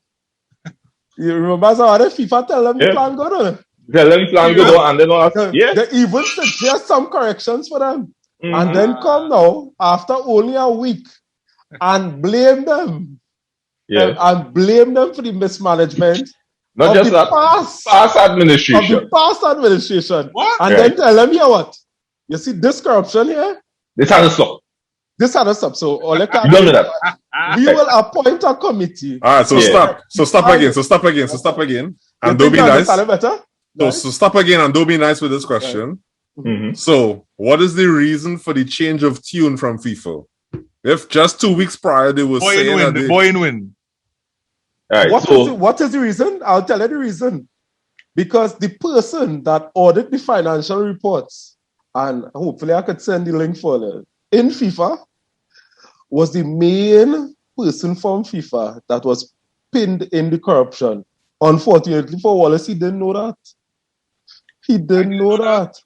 You remember how FIFA tell them the plan good on it? Tell them the plan good and then they even suggest some corrections for them. And then come now, after only a week, and blame them. And blame them for the mismanagement. Not just that, past administration. Of the past administration. What? And then tell them, what? You see this corruption here? This has to stop. this other stuff. So all I can You don't know that. we will appoint a committee. All right, so stop. So stop again. And don't be nice. Better? So stop again and don't be nice with this question. Right. Mm-hmm. So, what is the reason for the change of tune from FIFA? If just 2 weeks prior they were saying that the boy in win. All right, What is the reason? I'll tell you the reason. Because the person that audited the financial reports, and hopefully I could send the link for it, in FIFA, was the main person from FIFA that was pinned in the corruption. Unfortunately for Wallace, he didn't know that. He didn't know that.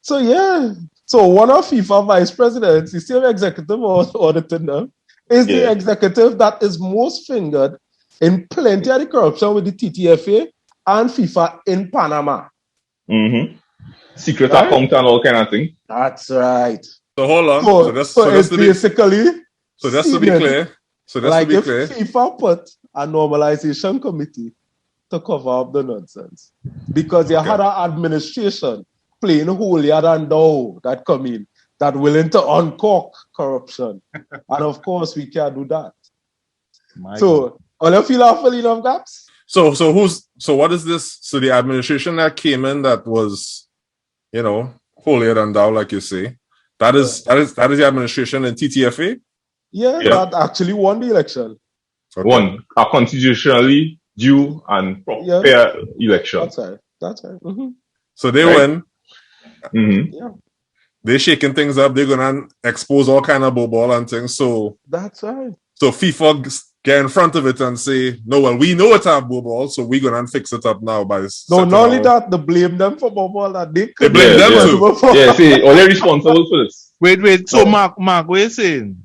So yeah. So one of FIFA vice presidents, the same executive auditing them, is the executive that is most fingered in plenty of the corruption with the TTFA and FIFA in Panama. Mm-hmm. Secret account and all kind of thing. That's right. So hold on. So it's basically just to be clear. If FIFA put a normalization committee to cover up the nonsense. Because you had an administration playing holier than thou that come in, that willing to uncork corruption. And of course, we can't do that. All you feel are filling of gaps? So what is this? So the administration that came in that was, holier than thou, like you say, that is the administration in TTFA? Yeah, that actually won the election. Okay. Won a constitutionally due and fair election. That's right. Mm-hmm. So they win. Mm-hmm. Yeah. They're shaking things up. They're gonna expose all kind of ball and things. So that's right. So FIFA get in front of it and say, no, well, we know it's a ball, so we're gonna fix it up now by no, not only that, they blame them for ball that they blame them too. Yeah, see, are they responsible for this? Wait. So Mark, what you're saying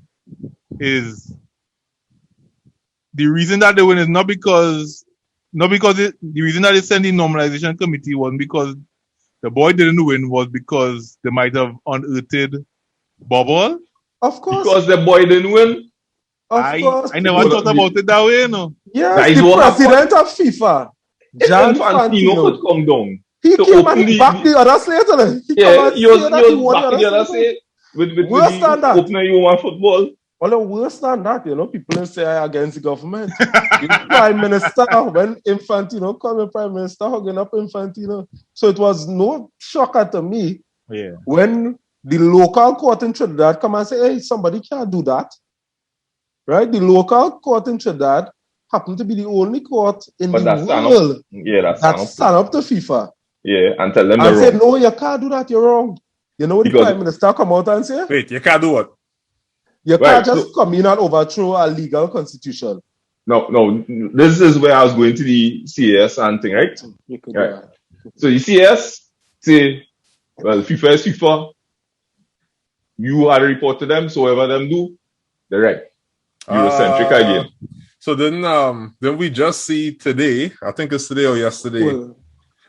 is the reason that they win is not because the reason that they sent the normalization committee wasn't because the boy didn't win, was because they might have unearthed bubble. Of course. Because the boy didn't win. Of course. I never thought about it that way, no. Yes, the president of FIFA, John Infantino, could come down. He came and he backed the other slate. He was backing the other slate with the opening human football. Well, worse than that, people say against the government. The Prime Minister, when Infantino called the Prime Minister hugging up Infantino. So it was no shocker to me when the local court in Trinidad come and say, hey, somebody can't do that. Right? The local court in Trinidad happened to be the only court in the world that stand up to FIFA. Yeah, and tell them and said, no, you can't do that, you're wrong. You know what the Prime Minister come out and say? Wait, you can't do what? You can't just come in and overthrow a legal constitution. No. This is where I was going to the CS and thing, right? Right. So the CS say, well, FIFA is FIFA. You are to report to them, so whatever them do, they're right. Eurocentric again. So then we just see today, I think it's today or yesterday,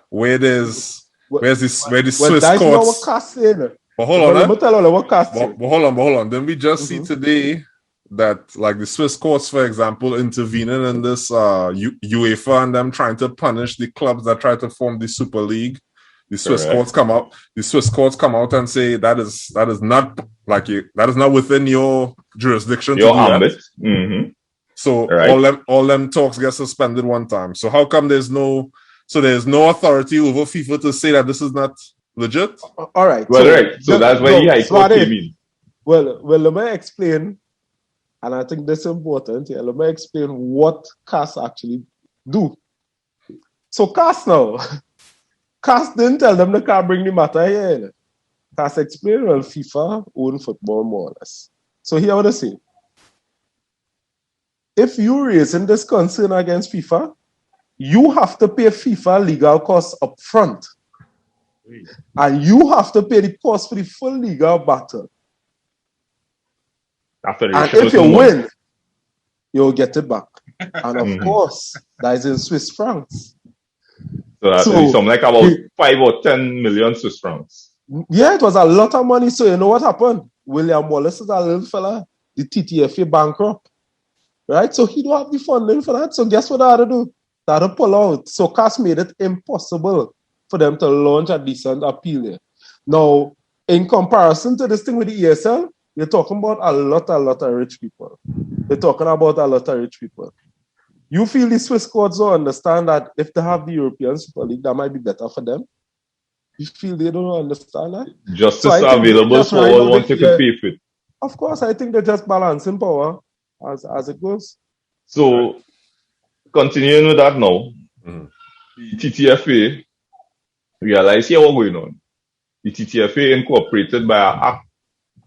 where the Swiss courts. But hold on. Then we just see today that, like, the Swiss courts, for example, intervening in this UEFA and them trying to punish the clubs that try to form the Super League. The Swiss courts come out. The Swiss courts come out and say that is not within your jurisdiction. Your ambit. Mm-hmm. So all them talks get suspended one time. So how come there's no authority over FIFA to say that this is not legit? All right. Well, so that's where the High Court came in. Well, let me explain, and I think that's important. Yeah, let me explain what CAS actually do. So CAS didn't tell them they can't bring the matter here. CAS explained, well, FIFA own football more or less. So here what I say. If you're raising this concern against FIFA, you have to pay FIFA legal costs up front. And you have to pay the cost for the full legal battle. And if you win, you'll get it back. And of course, that is in Swiss francs. So that's something like about 5 or 10 million Swiss francs. Yeah, it was a lot of money. So you know what happened? William Wallace is a little fella, the TTFA bankrupt. Right? So he don't have the funding for that. So guess what they had to do? They had to pull out. So CAS made it impossible for them to launch a decent appeal there. Now, in comparison to this thing with the ESL you're talking about a lot of rich people. They're talking about a lot of rich people. You feel the Swiss courts don't understand that if they have the European Super League, that might be better for them? You feel they don't understand that? Justice available for all want to pay for it. Of course, I think they're just balancing power as it goes. So, continuing with that now, the TTFA realize here what's going on. The TTFA incorporated by an act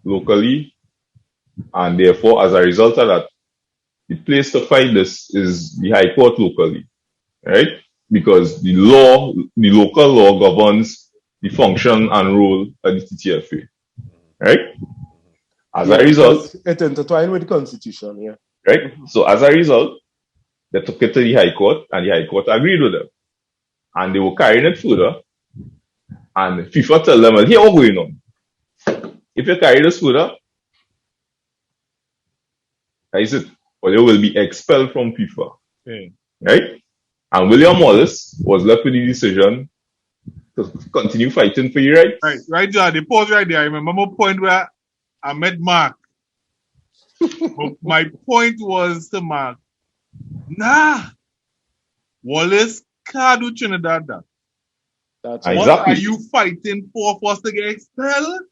locally, and therefore, as a result of that, the place to fight this is the High Court locally, right? Because the local law governs the function and role of the TTFA, right? As a result, it intertwined with the Constitution, yeah. Right? So as a result, they took it to the High Court, and the High Court agreed with them. And they were carrying it further, and FIFA tell them, here what's going on. If you carry this further, that is it. Or you will be expelled from FIFA. Okay. Right? And William Wallace was left with the decision to continue fighting for your rights. Right, John. The pause right there. I remember my point where I met Mark. My point was to Mark, Wallace can't do Trinidad that. That's exactly. What are you fighting for us to get expelled?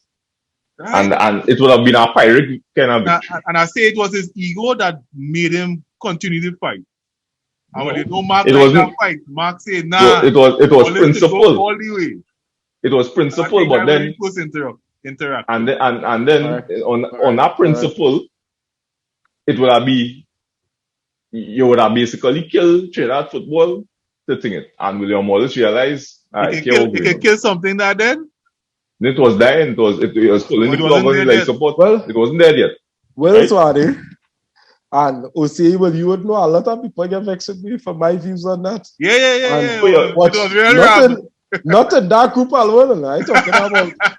Right? And it would have been a pirate kind of and I say it was his ego that made him continue to fight. And when they know Mark it like that fight, Mark said, it was principle. All the way. It was principle, but then interact. And then on that principle, it would have you would have basically killed Trinidad football to think it. And William Wallace realized he could kill something that then. It was dying. It was pulling the plug on like support. Well, it wasn't there yet. Well, right? Sorry. And Osei, well, you would know a lot of people get vexed with me for my views on that. Yeah. It was really not in that group alone. I'm talking about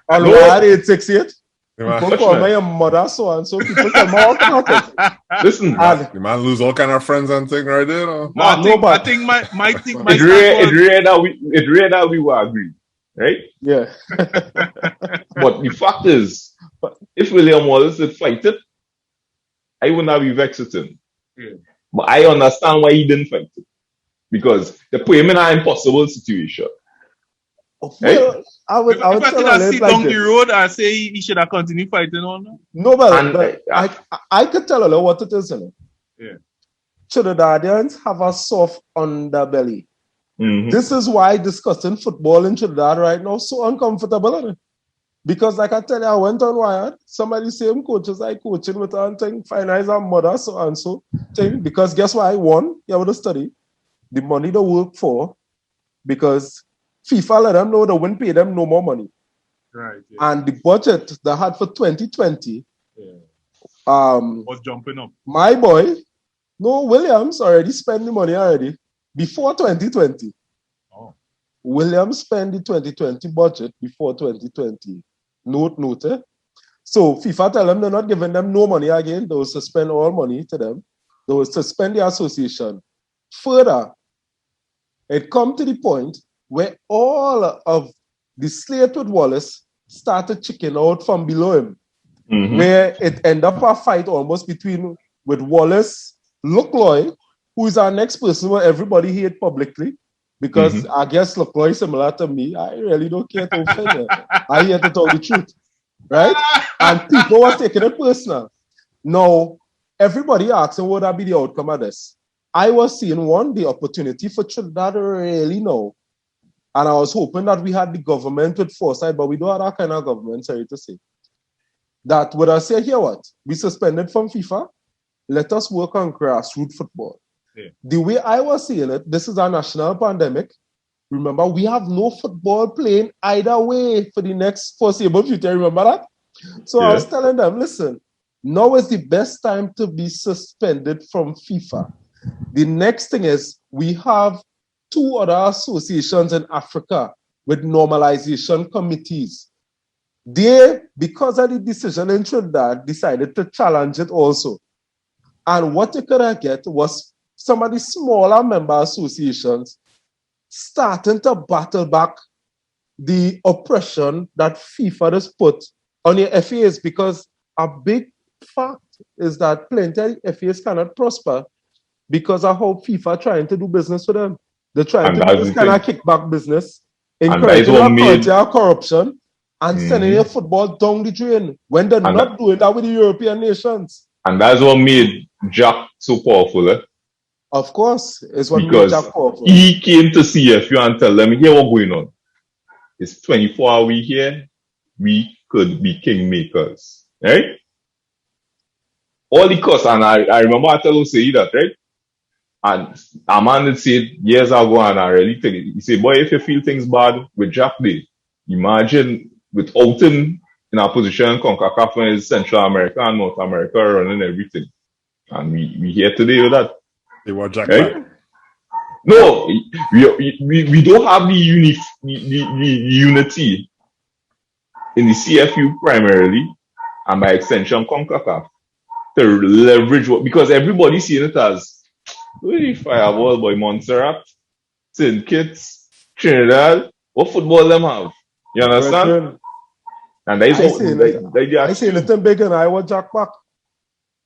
on 868. People call me a mother, so and so. People tell me all kinds of things. Listen, the man lose all kind of friends and things right there. No, I think my it's rare that we were agreed. Right? Yeah. But the fact is, if William Wallace had fight it, I would not be vexed with him. Yeah. But I understand why he didn't fight it. Because they put him in an impossible situation. Well, right? I would tell him see down the road, I say he should have continued fighting on that. No, but I could tell you what it is. Yeah. Trinidadians have a soft underbelly. Mm-hmm. This is why discussing football in Trinidad right now is so uncomfortable. Because like I tell you, I went on Wired, some of the same coaches I coaching with and thing, finance and mother, so and so thing. Because guess what? I won, you have to study. The money they work for, because FIFA let them know they wouldn't pay them no more money. Right. Yeah. And the budget they had for 2020 was jumping up. My boy, Williams already spent the money already. Before 2020, Williams spent the 2020 budget before 2020. Note. So FIFA tell them they're not giving them no money again. They will suspend all money to them. They will suspend the association. Further, it come to the point where all of the slate with Wallace started chicken out from below him, where it ended up a fight almost with Wallace, Lucloy, who is our next person where everybody hate publicly, because I guess Lucloy is similar to me. I really don't care to offend her. I here to tell the truth, right? And people were taking it personal. Now, everybody asking what would be the outcome of this. I was seeing the opportunity for Trinidad really now. And I was hoping that we had the government with foresight, but we don't have that kind of government, sorry to say. That would I say, here what? We suspended from FIFA. Let us work on grassroots football. Yeah. The way I was seeing it, this is a national pandemic. Remember, we have no football playing either way for the next foreseeable future. Remember that? So I was telling them, listen, now is the best time to be suspended from FIFA. The next thing is we have 2 other associations in Africa with normalization committees. They, because of the decision in Trinidad, decided to challenge it also. And what you could get was some of the smaller member associations starting to battle back the oppression that FIFA has put on your FAs, because a big fact is that plenty of FAs cannot prosper because of how FIFA trying to do business with them. They're trying to do this kind of kickback business, encouraging corruption, and sending your football down the drain when they're not doing that with the European nations. And that's what made Jack so powerful. Of course, it's what made Jack powerful. He came to CFU and tell them, here what's going on. It's 24 hours here. We could be kingmakers. Right? All the costs, and I remember I tell him say that, right? And a man had said years ago, and I really think it. He said, boy, if you feel things bad with Jack Day, imagine without him in our position in CONCACAF when it's Central America and North America running everything. And we here today with that. They want Jack right? back. No, we don't have the unity in the CFU primarily, and by extension CONCACAF, to leverage what, because everybody's seeing it as really fireball by Montserrat, St. Kitts, Trinidad. What football them have? You understand? And that is I say nothing big and I want Jack back.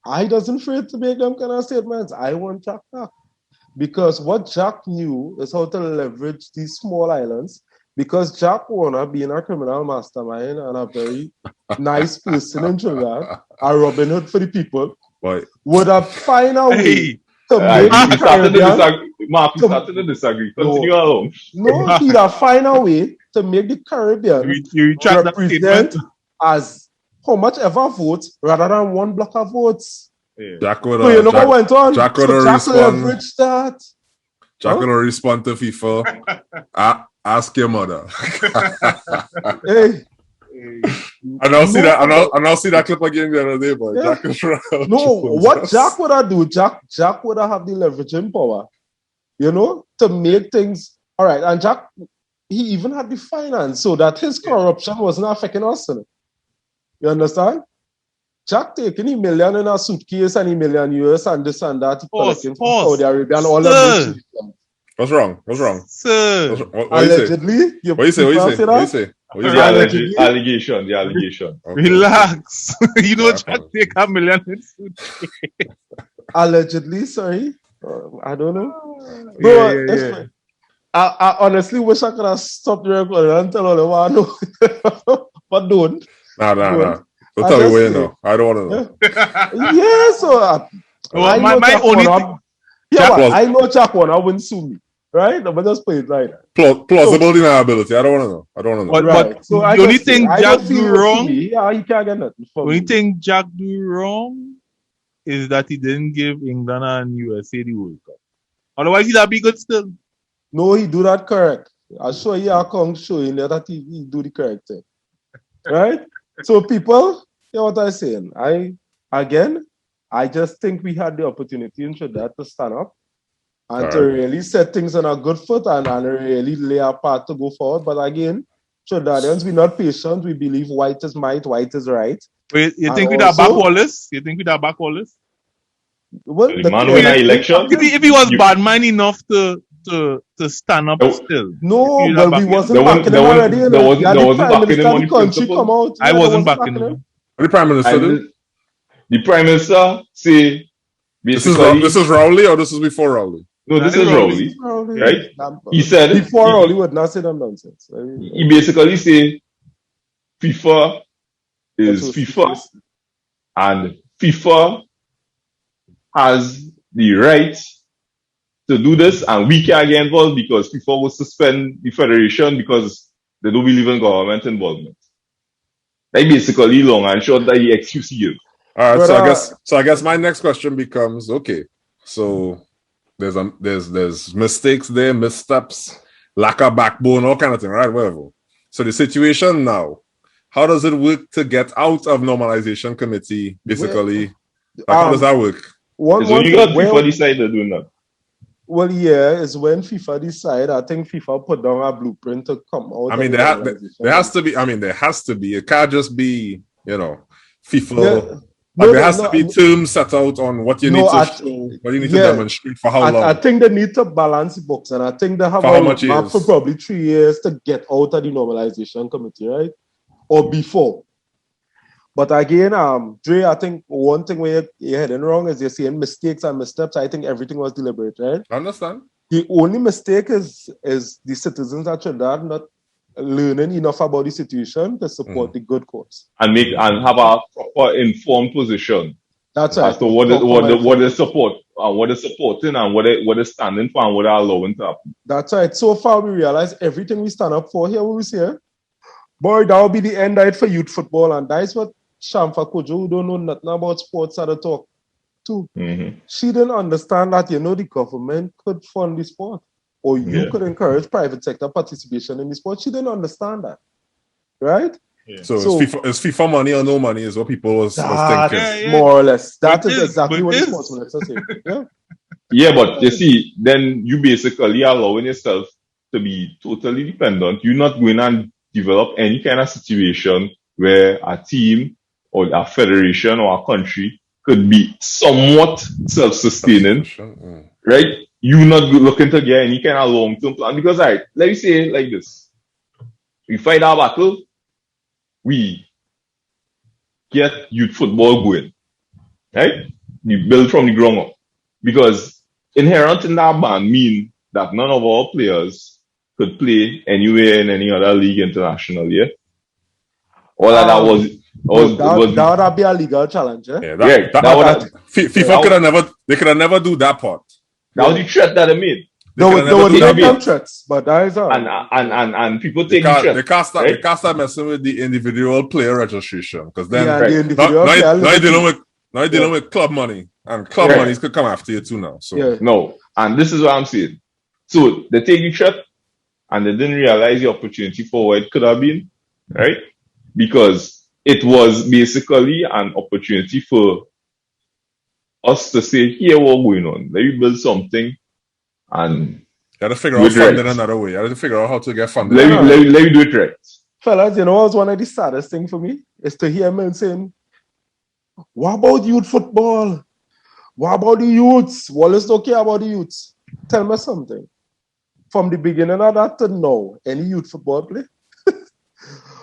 I doesn't afraid to make them kind of statements. I want Jack back. Because what Jack knew is how to leverage these small islands. Because Jack Warner, being a criminal mastermind and a very nice person in Trinidad, a Robin Hood for the people, would have found a way to make the Caribbean. Mark, you started to disagree. Continue along. No, he'd have found a way to make the Caribbean represent as how much ever votes rather than one block of votes. Yeah. Jack would went on. Jack would leverage that. Jack would respond to FIFA. Ask your mother. Hey. And I'll see that. And I'll see that clip again the other day, boy. Yeah. Jack what Jack would have do? Jack would have the leveraging power, to make things all right. And Jack, he even had the finance so that his corruption was not affecting us. You understand? Jack taking $1 million in a suitcase and $1 million US and this and that. Collecting from Saudi Arabia and all that. What's wrong? Sir. What allegedly. What you say? The allegation. Okay. Relax. You know Jack take $1 million in suitcase. Allegedly, sorry. I don't know. Bro, I honestly wish I could have stopped the recording and tell all them I know. But don't. Nah. Don't tell me where you know. I don't want to know. Yeah, so I know Jack Warner wouldn't sue me, right? But just play it like that. Plausible deniability. I don't want to know. But so the only thing Jack do wrong, he can't get nothing. The only thing Jack do wrong is that he didn't give England and USA the World Cup. Otherwise, he'd be good still. No, he do that correct. I'll show you showing that he do the correct thing. Right? So people, hear what I'm saying. I just think we had the opportunity in Trinidad to stand up and to really set things on a good foot and really lay our path to go forward. But again, Trinidadians, we're not patient. We believe white is might, white is right. Wait, you think we'd have back all this? Well, the man win an election? If he was bad man enough to stand up still. No, but we wasn't backing him already. There wasn't backing him on the principle. I wasn't backing him. The Prime Minister did? The Prime Minister say this is Rowley or this is before Rowley? No, this is Rowley. Right? He said before Rowley would not say them nonsense. He basically say FIFA is FIFA and FIFA has the right to do this and we can't get involved because FIFA will suspend the federation because they don't believe in government involvement. They basically long and short that he excuse you. All right, so I guess my next question becomes, okay, so there's mistakes there, missteps, lack of backbone, all kind of thing, right? Whatever. So the situation now, how does it work to get out of normalization committee? Basically, how does that work? You got FIFA decide to do that. Well, yeah, it's when FIFA decide. I think FIFA put down a blueprint to come out. I mean, there has to be. It can't just be, FIFA. Yeah. There has to be terms set out on what you need to demonstrate for how long. I think they need to balance the books, and I think they have a map for probably 3 years to get out of the normalization committee, right? Or before. But again, Dre, I think one thing where you're heading wrong is you're saying mistakes and missteps. I think everything was deliberate, right? I understand. The only mistake is the citizens of Trinidad not learning enough about the situation to support the good cause and have a proper informed position. That's right. As to what is support and what is supporting and what is standing for and what are allowing to happen. That's right. So far, we realize everything we stand up for here, what we say, boy, that will be the end right for youth football, and that's what Shamfa Kojo, who don't know nothing about sports, had to talk to. Mm-hmm. She didn't understand that, the government could fund the sport, or you could encourage private sector participation in the sport. She didn't understand that, right? Yeah. So is FIFA money or no money is what people was thinking. Yeah. More or less. That is exactly what the sports minister said. Yeah. Yeah, but you see, then you basically allowing yourself to be totally dependent. You're not going and develop any kind of situation where a team or a federation or a country could be somewhat self-sustaining, right? You're not looking to get any kind of long-term plan because, let me say it like this. We fight our battle, we get youth football going, right? We build from the ground up. Because inherent in that ban mean that none of our players could play anywhere in any other league internationally, yeah? Or that that would be a legal challenge, eh? Yeah, FIFA could have never do that part. That was the threat that they made. There were them threats, but that is all. And people take the threat. They can't start messing with the individual player registration because then now you're dealing with club money, and club monies could come after you too now. So no, and this is what I'm saying. So they take the threat, and they didn't realize the opportunity for what it could have been, right? Because it was basically an opportunity for us to say, here what's going on. Let me build something. And you got to figure out funding another way. You got to figure out how to get funding. Let me do it right. Fellas, what's one of the saddest things for me? Is to hear men saying, what about youth football? What about the youths? Wallace don't care about the youths. Tell me something. From the beginning of that to now, any youth football play?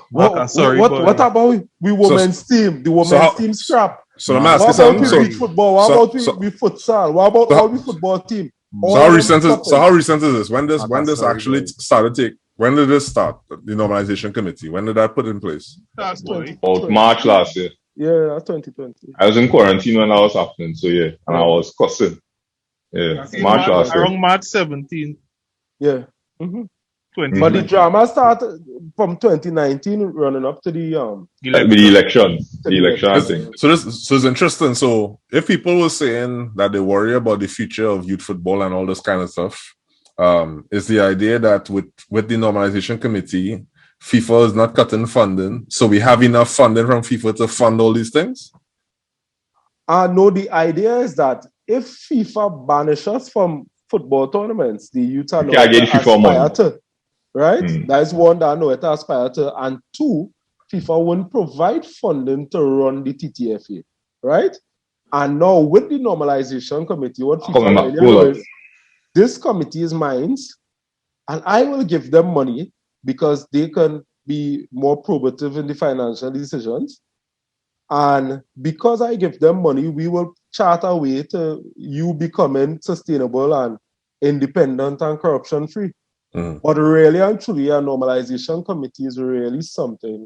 What about we women's team? The women's team scrap. So let me ask you something. What about we football? What about we futsal? What about all the football team? So how recent is this? When this actually started when did this start? The Normalization Committee. When did that put in place? About March last year. Yeah, 2020. I was in quarantine when that was happening, so and I was cussing. Yeah, March last year. Around March 17th. Yeah. Mm-hmm. But the drama started from 2019 running up to the election. The election, I think. So it's interesting. So if people were saying that they worry about the future of youth football and all this kind of stuff, is the idea that with the Normalization Committee, FIFA is not cutting funding, so we have enough funding from FIFA to fund all these things? No, the idea is that if FIFA banishes us from football tournaments, the youth are not aspire to. Right? That is one that I know it aspire to. And two, FIFA won't provide funding to run the TTFA. Right? And now with the Normalization Committee, what FIFA is, this committee is mine, and I will give them money because they can be more probative in the financial decisions. And because I give them money, we will chart a way to you becoming sustainable and independent and corruption-free. But really and truly, a Normalization Committee is really something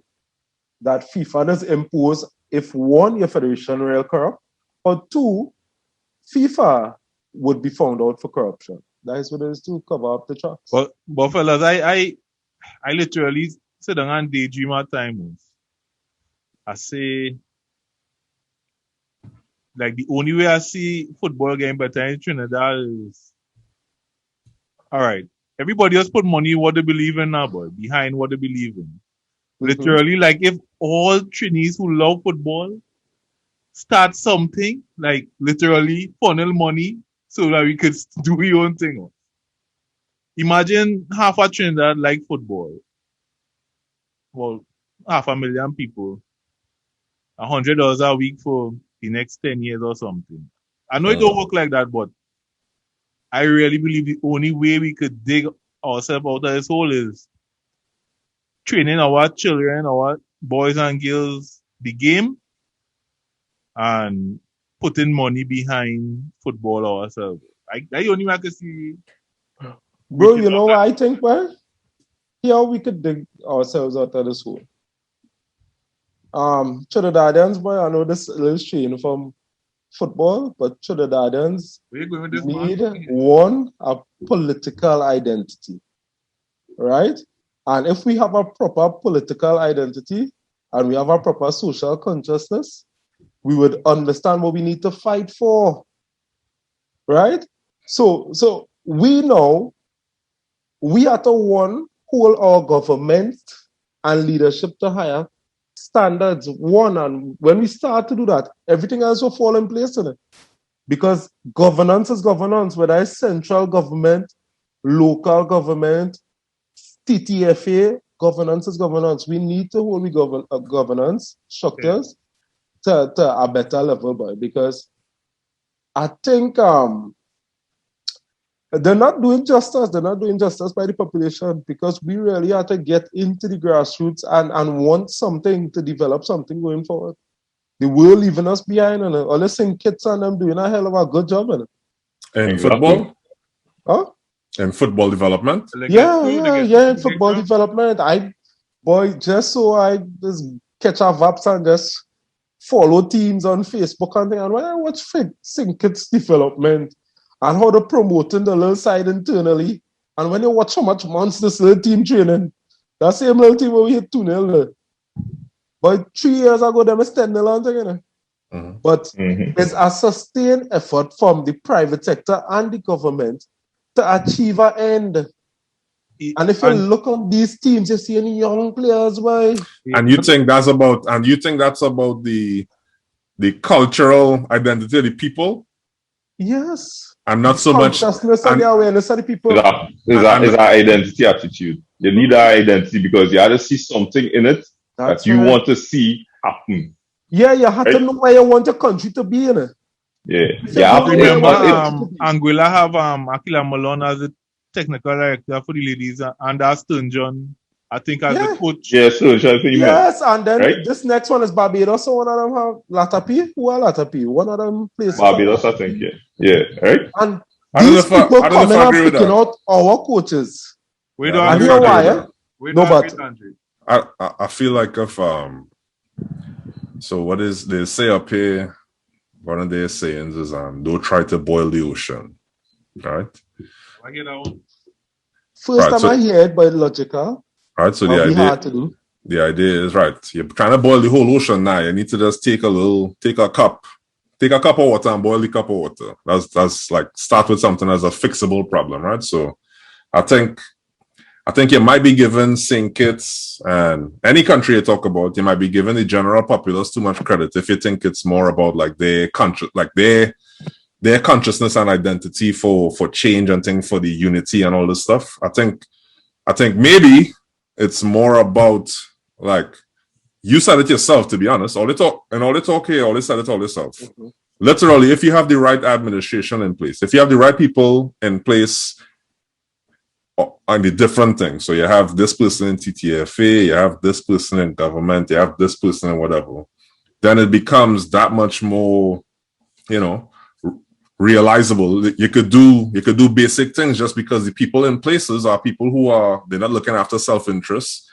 that FIFA does impose if one, your federation real corrupt, or two, FIFA would be found out for corruption. That is what it is to cover up the tracks. But fellas, I literally sit down and daydream at times. I say, like, the only way I see football getting better in Trinidad is, all right, everybody else put money in what they believe in now, boy, behind what they believe in. Literally, like, if all Trinis who love football start something, like, literally funnel money so that we could do your own thing. Imagine half of Trinidad like football. Well, 500,000 people. $100 a week for the next 10 years or something. I know it don't work like that, but I really believe the only way we could dig ourselves out of this hole is training our children, our boys and girls the game and putting money behind football ourselves. I only want to see. Bro, you know what I think, man? Here we could dig ourselves out of this hole. Trinidadians, boy, I know this is a little strange from football, but Trinidadians need a political identity, right? And if we have a proper political identity and we have a proper social consciousness, we would understand what we need to fight for, right? So we know we have to hold our government and leadership to higher standards. And when we start to do that, everything else will fall in place in it. Because governance is governance, whether it's central government, local government, TTFA, governance is governance. We need to hold governance structures to a better level, boy, because I think they're not doing justice. They're not doing justice by the population, because we really have to get into the grassroots and want something to develop something going forward. The world leaving us behind, and all the same kids and them doing a hell of a good job in it. In football? Huh? In football development? In football development. Just so I just catch our vaps and just follow teams on Facebook and things. And when I watch kids development, and how they're promoting the little side internally. And when you watch how much months this little team training, that same little team where we hit 2-0. But 3 years ago, they was 10-0. But it's a sustained effort from the private sector and the government to achieve an end. And if you look on these teams, you see any young players, boy. And you think that's about the cultural identity of the people? Yes. And not so much consciousness and the awareness of the people. It's our identity attitude. You need our identity because you have to see something in it that you want to see happen. Yeah, you have to know where you want your country to be in it. Yeah. I remember Anguilla have Akila Malone as the technical director for the ladies, and that's John, I think, as the coach. Yes, and then this next one is Barbados. So one of them have Latapi. Who are Latapi? One of them plays Barbados, I think. Yeah, right. And these people coming up picking out our coaches. We don't agree. I feel like if so what is they say up here, one of their sayings is don't try to boil the ocean. Right? First time I hear it, but logical. Right, so the idea is right. You're trying to boil the whole ocean now. You need to just take a cup of water and boil the cup of water. That's like start with something as a fixable problem, right? So I think you might be given St. Kitts and any country you talk about, you might be giving the general populace too much credit if you think it's more about like their consciousness and identity for change and things for the unity and all this stuff. I think maybe it's more about like you said it yourself, to be honest. All they said it all yourself. Literally, if you have the right administration in place, if you have the right people in place on the different things, so you have this person in TTFA, you have this person in government, you have this person in whatever, then it becomes that much more, realizable. You could do basic things just because the people in places are people who they're not looking after self-interest.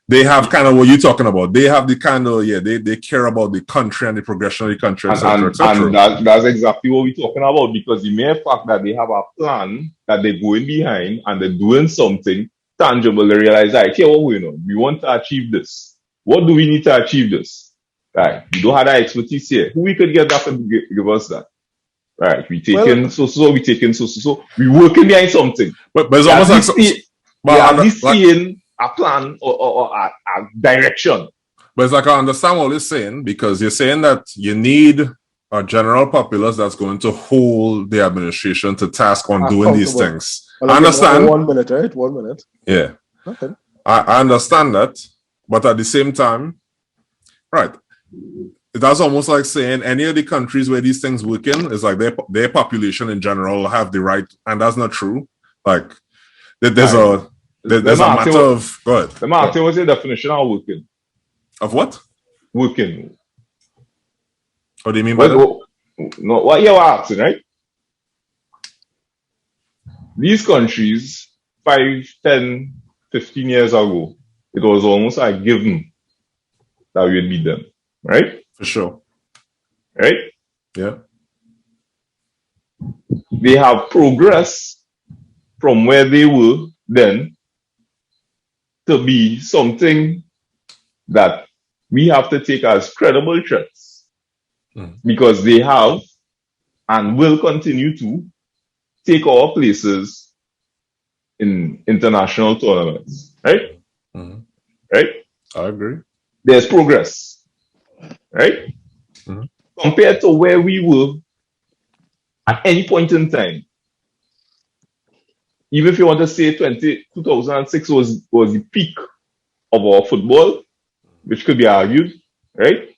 They have kind of what you're talking about. They have the kind of they care about the country and the progression of the country, etc. And that's exactly what we're talking about, because the mere fact that they have a plan that they're going behind and they're doing something tangible, they realize, right, here what we know. We want to achieve this. What do we need to achieve this? Right. We don't have that expertise here. Who we could get that to give us that? Right, we taking so we working behind something. But it's almost like seeing a plan or a direction. But it's like I understand what you're saying, because you're saying that you need a general populace that's going to hold the administration to task on doing these things. Well, I understand. 1 minute, right? 1 minute. Yeah. Okay. I understand that, but at the same time, right. That's almost like saying any of the countries where these things work in is like their population in general have the right, and that's not true. Like there's a matter of go ahead. The matter was the definition of working. Of what? working. What do you mean by that? No, what you are asking, right? These countries, 5, 10, 15 years ago, it was almost a given that we would beat them, right? For sure. Right? Yeah. They have progressed from where they were then to be something that we have to take as credible threats because they have and will continue to take our places in international tournaments, right? Mm-hmm. Right? I agree. There's progress, right? Mm-hmm. Compared to where we were at any point in time. Even if you want to say 2006 was the peak of our football, which could be argued, right?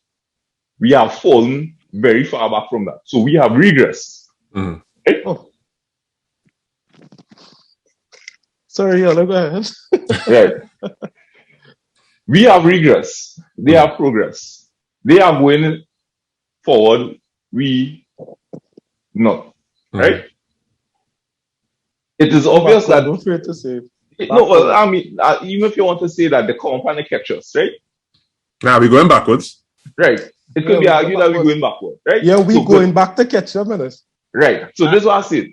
We have fallen very far back from that. So we have regressed. Mm-hmm. Right? Oh. Sorry, Yola, go ahead. Right. We have regressed. They have progress. They are going forward. We not. Right? It is obvious that. Don't fear to say. No, well, I mean, even if you want to say that the company catch us, right? Now we're going backwards. Right. It could be argued that we're going backward, right? Yeah, we're going back to catch them, minutes. Right. So this is what I said.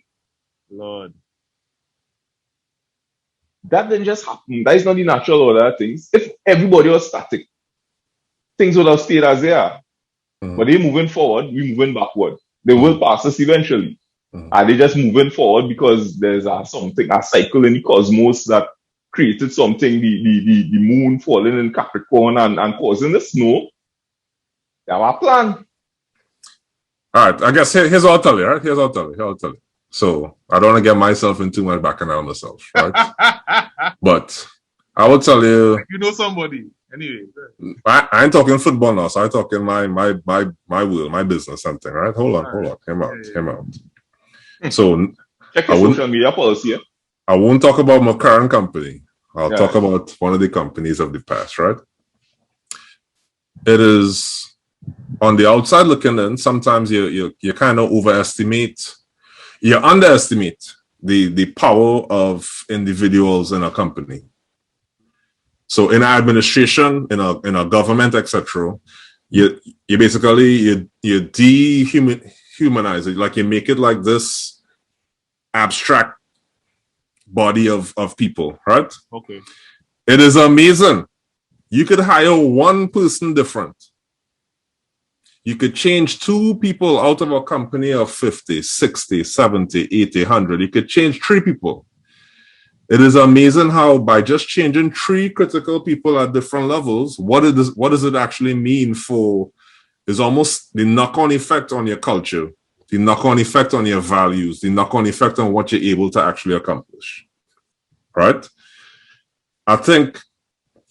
Lord. That didn't just happen. That is not the natural order of things. If everybody was static, things would have stayed as they are. But they're moving forward, we're moving backward. They will pass us eventually. Are they just moving forward because there's a cycle in the cosmos that created something, the moon falling in Capricorn and causing the snow? They have a plan. All right, I guess here's what I'll tell you, right? Here's what I'll tell you. So I don't want to get myself into too much background on myself, right? But I will tell you. You know somebody. Anyway. I ain't talking football now, so I'm talking my will, my business, something, right? Hold on. Hear me out. So check your social media policy. Yeah? I won't talk about my current company. I'll talk about one of the companies of the past, right? It is on the outside looking in, sometimes you kind of underestimate the power of individuals in a company. So in administration, in a government, etc., you basically dehumanize it, like you make it like this abstract body of people, right? Okay. It is amazing. You could hire one person different. You could change 2 people out of a company of 50, 60, 70, 80, 100. You could change 3 people. It is amazing how by just changing 3 critical people at different levels, what does it actually mean for, is almost the knock-on effect on your culture, the knock-on effect on your values, the knock-on effect on what you're able to actually accomplish, right? I think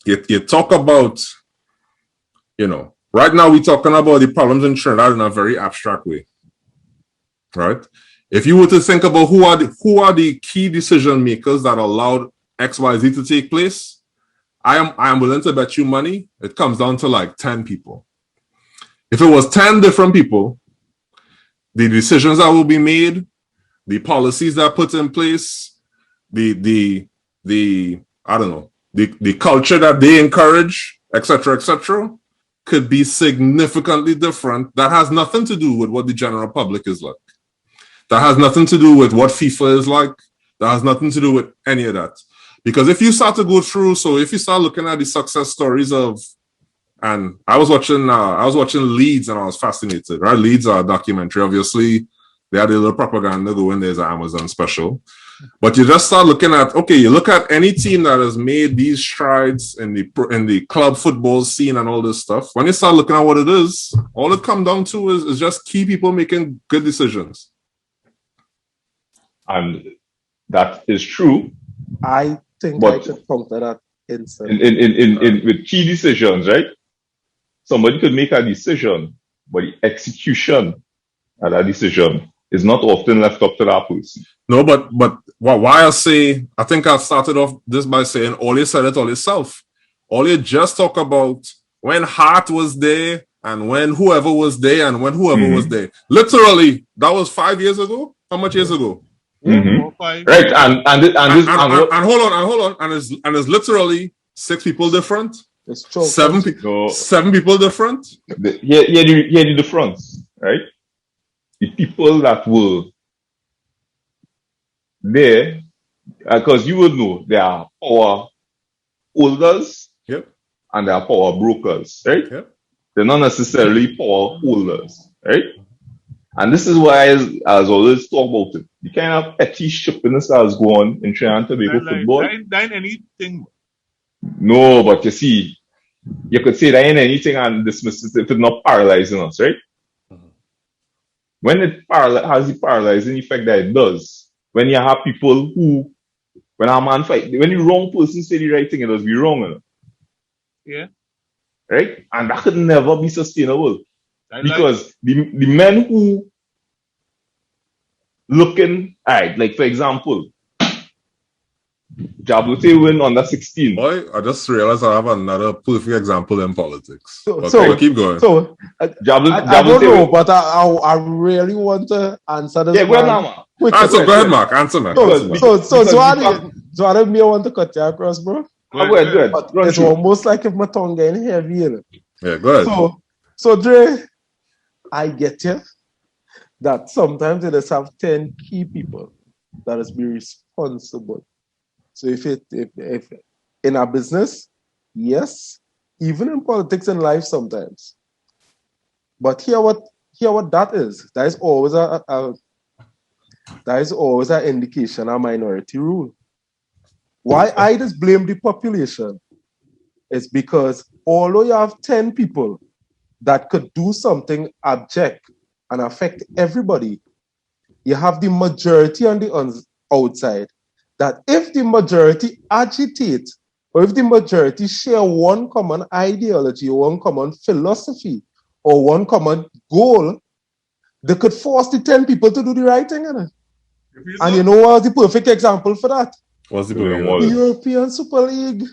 you talk about, right now we're talking about the problems in Trinidad in a very abstract way, right? If you were to think about who are the key decision makers that allowed XYZ to take place, I am willing to bet you money it comes down to like 10 people. If it was 10 different people, the decisions that will be made, the policies that are put in place, the culture that they encourage, etc., could be significantly different. That has nothing to do with what the general public is like. That has nothing to do with what FIFA is like. That has nothing to do with any of that. Because if you start to go through, so if you start looking at the success stories of, and I was watching Leeds and I was fascinated, right? Leeds are a documentary, obviously. They had a little propaganda going, there's an Amazon special. But you just start looking at, okay, you look at any team that has made these strides in the club football scene and all this stuff. When you start looking at what it is, all it comes down to is just key people making good decisions. And that is true. I think I could counter that in with key decisions, right? Somebody could make a decision, but the execution of that decision is not often left up to that person. No, but why I think I started off this by saying all you said it all yourself. All you just talk about when Hart was there, and when whoever was there, and when whoever was there. Literally, that was 5 years ago. How much years ago? Right, and hold on, and it's literally 6 people different. It's true. 7 people different. Here the difference, right? The people that were there, because you would know there are power holders, yep, and there are power brokers, right? Yep. They're not necessarily power holders, right? And this is why I was always talk about it. The kind of petty shippiness that has gone in Trinidad and Tobago football. That ain't anything. No, but you see, you could say that ain't anything and dismiss it if it's not paralyzing us, right? When it has the paralyzing effect that it does, when you have people who, when a man fight, when the wrong person say the right thing, it does be wrong, you know? Yeah. Right? And that could never be sustainable. Because the men who looking, alright, like for example, Jablute win under 16. Boy, I just realized I have another perfect example in politics. So keep going. So I don't know, win. but I really want to answer this. Yeah, go ahead, Mama. Go ahead, Mark. Answer me. So I don't mean I want to cut you across, bro. Go ahead. It's almost like if my tongue getting heavy, you know. Yeah, go ahead. So Dre, I get you that sometimes it just have 10 key people that is be responsible. So if in our business, yes, even in politics and life sometimes. But hear what that is. That is always an indication of minority rule. Why I just blame the population is because although you have 10 people that could do something abject and affect everybody, you have the majority on the outside that if the majority agitate or if the majority share one common ideology, one common philosophy, or one common goal, they could force the 10 people to do the right thing. And you know what's the perfect example for that? What's the European Super League.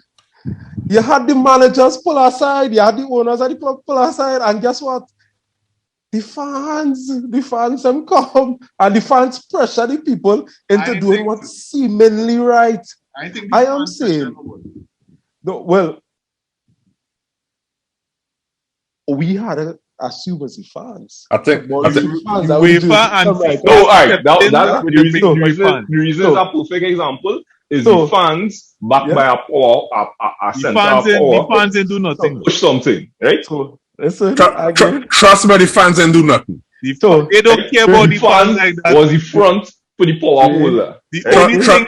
You had the managers pull aside, you had the owners of the club pull aside, and guess what? The fans them come, and the fans pressure the people into doing what's seemingly right. I am saying, no, well, we had to assume as the fans. I think UEFA and the reason is a perfect example. Is the fans backed by a power, a center of power. The fans ain't do nothing. Push something, right? So listen, trust me, the fans ain't do nothing. They don't care about the fans like that. Was the front for the power holder.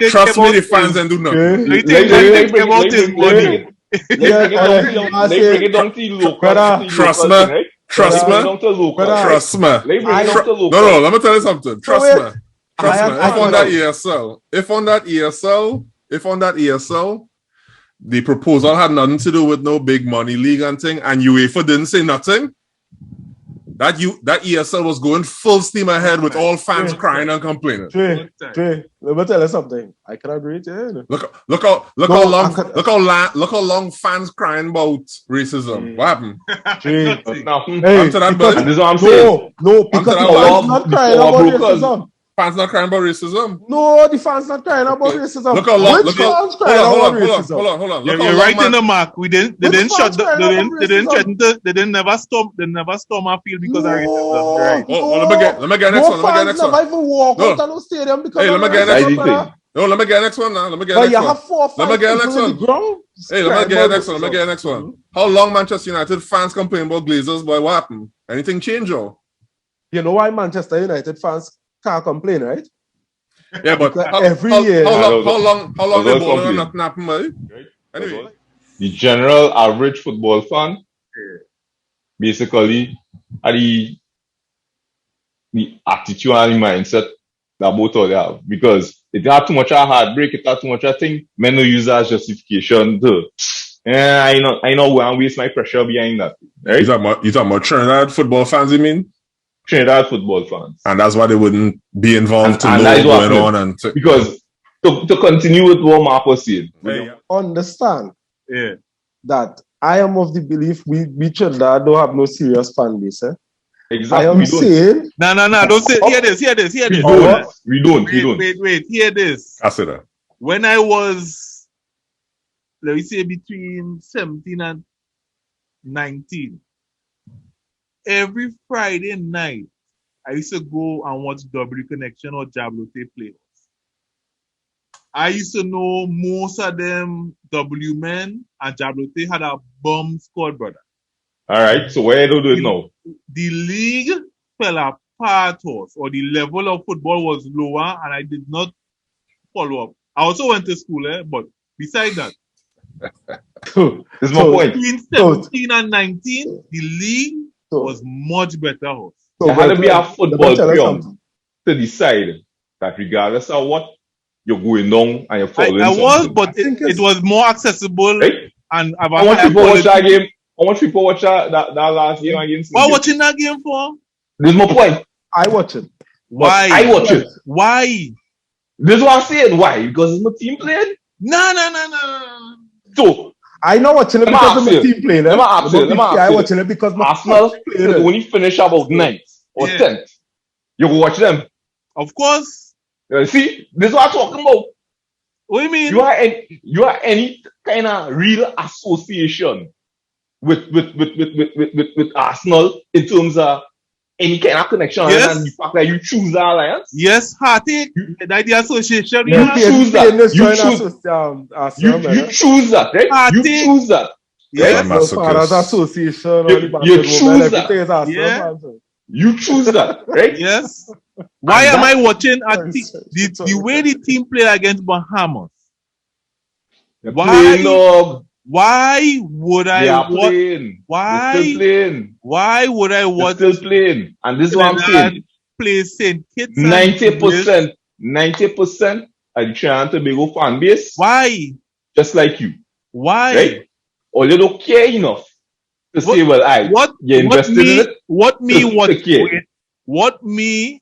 Trust me, the fans ain't do nothing. The thing they care about is money. They bring it down to the local. Trust me. No, let me tell you something. Trust me. If on that ESL, the proposal had nothing to do with no big money league and thing, and UEFA didn't say nothing, that ESL was going full steam ahead with all fans crying and complaining. Trey, let me tell you something. I can agree with you. Look how long fans crying about racism. What happened? This is what I'm saying. No, because fans not crying about racism. Fans not crying about racism. No, the fans not crying about racism. Look how long. Hold on. You're right in the mark. They didn't never storm our field because of racism. Right. Let me get next one. Never even walk out of the stadium because let me get next one. No, let me get next one now. Let me get next one. Let me get next one. How long Manchester United fans complain about Glazers? Boy, what happened? Anything change or? You know why Manchester United fans can't complain, right? Yeah, but every year. How long they bowling not napping, right? Anyway, the general average football fan, basically, the attitude and the mindset that both of them have, because it had too much a heartbreak, it had too much a thing. Men no use as justification to. I know where I waste my pressure behind that. Right? You talking about Trinidad football fans? You mean? Trinidad football fans, and that's why they wouldn't be involved to know what's going on. Because to continue with what Mark was saying, understand. Yeah. that I am of the belief we Trinidad don't have no serious fan base. Exactly. I am saying... No. Don't say... Hear this. We don't. Wait. Hear this. I said that. When I was, let me say, between 17 and 19, every Friday night, I used to go and watch W Connection or Jablote playoffs. I used to know most of them W men, and Jablote had a bum squad, brother. All right, so where do it now? The league fell apart, or the level of football was lower, and I did not follow up. I also went to school, but besides that, This is my point. between 17 and 19, the league was much better. There had to be a football film to decide that regardless of what, you're going down and you're following I was, something. but it was more accessible. Right? And How much people watch that game? How much people watch that last game against? What watching that game for? This is my point. I watch it. Why? I watch it. Why? This is what I'm saying. Why? Because it's my team playing. No. So I know watching it because of my team playing. Let me ask you. I watching it because my Arsenal only finish about 9th or 10th. You go watch them. Of course. See, this is what I'm talking about. What do you mean? You are any kind of real association with Arsenal in terms of any kind of connection, yes. And the fact that you choose the alliance. Yes, heartache. The association. You choose that. You choose that, right? Heartache. You choose that. Yes. Association. You choose that. Yeah. You choose that, right? Yes. Why am I watching the way the team played against Bahamas? Why would I watch? Why would I watch? Still playing, and this is what I'm saying. Play St. Kitts. 90% of the Trinidad and Tobago fan base. Why? Just like you. Why? Right? Or they don't care enough to say, well, you're invested in it. What me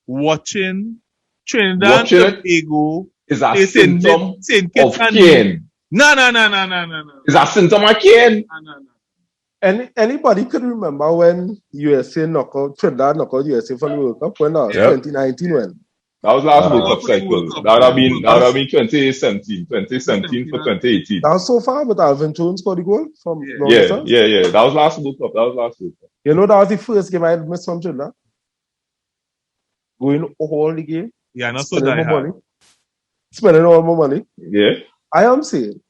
watching Trinidad and Tobago is a symptom of care. No. It's a symptom of care. No. Anybody could remember when Trinidad knocked out USA from the World Cup when 2019 when? That was last World Cup cycle. That would have been 2017 for 2018. That was so far, but Alvin Jones scored the goal from Yeah. That was last World Cup. You know, that was the first game I had missed from Trinidad. Going all the game. Yeah, not so that spending all my money. Yeah. I am saying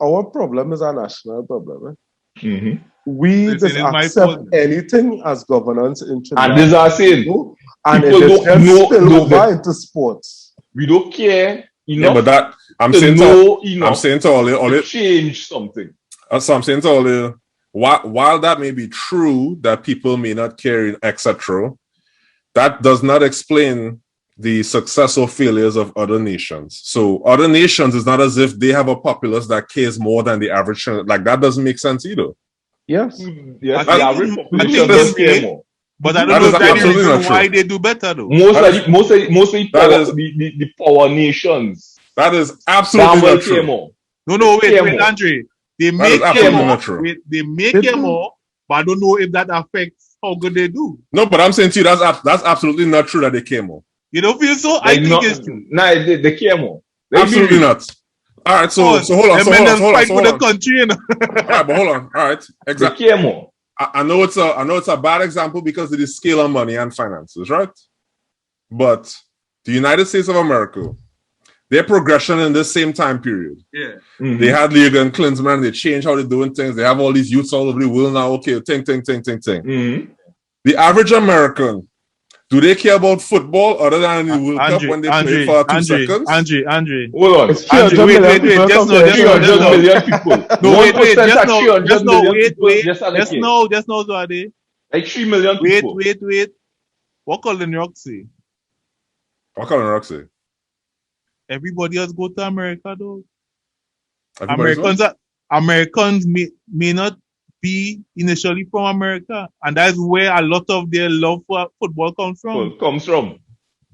our problem is a national problem. Eh? Mm-hmm. We just accept anything as governance in Trinidad. And this is what I'm saying. And it is just spill over into sports. We don't care enough. Yeah, but I'm saying to all it change something. So I'm saying to all it, while that may be true that people may not care, etc., that does not explain the success or failures of other nations. So other nations is not as if they have a populace that cares more than the average. Like that doesn't make sense either. Yes. Yes, the average population does care more. But I don't know if why they do better though. Mostly the power nations. That is absolutely not true. No, wait, Andre. They make care more. They make care more, but I don't know if that affects how good they do. No, but I'm saying to you that's absolutely not true that they care more. You don't feel so? I think it's true. Nah, they care more. Absolutely not. All right, so hold on. Fight for the country, you know? All right, but hold on. All right, exactly. They care more. I know it's a bad example because of the scale of money and finances, right? But the United States of America, their progression in this same time period. Yeah. Mm-hmm. They had Liga and Klinsmann, they changed how they're doing things. They have all these youths all over the world now. Okay, ting. Mm-hmm. The average American, do they care about football other than the World Cup when they play for 2 seconds? Andre. Hold on. Wait. Just know, Zade. Like 3 million people. Wait. What color New York say? What color New York say? Everybody else go to America though. Everybody's Americans may not be initially from America, and that's where a lot of their love for football comes from.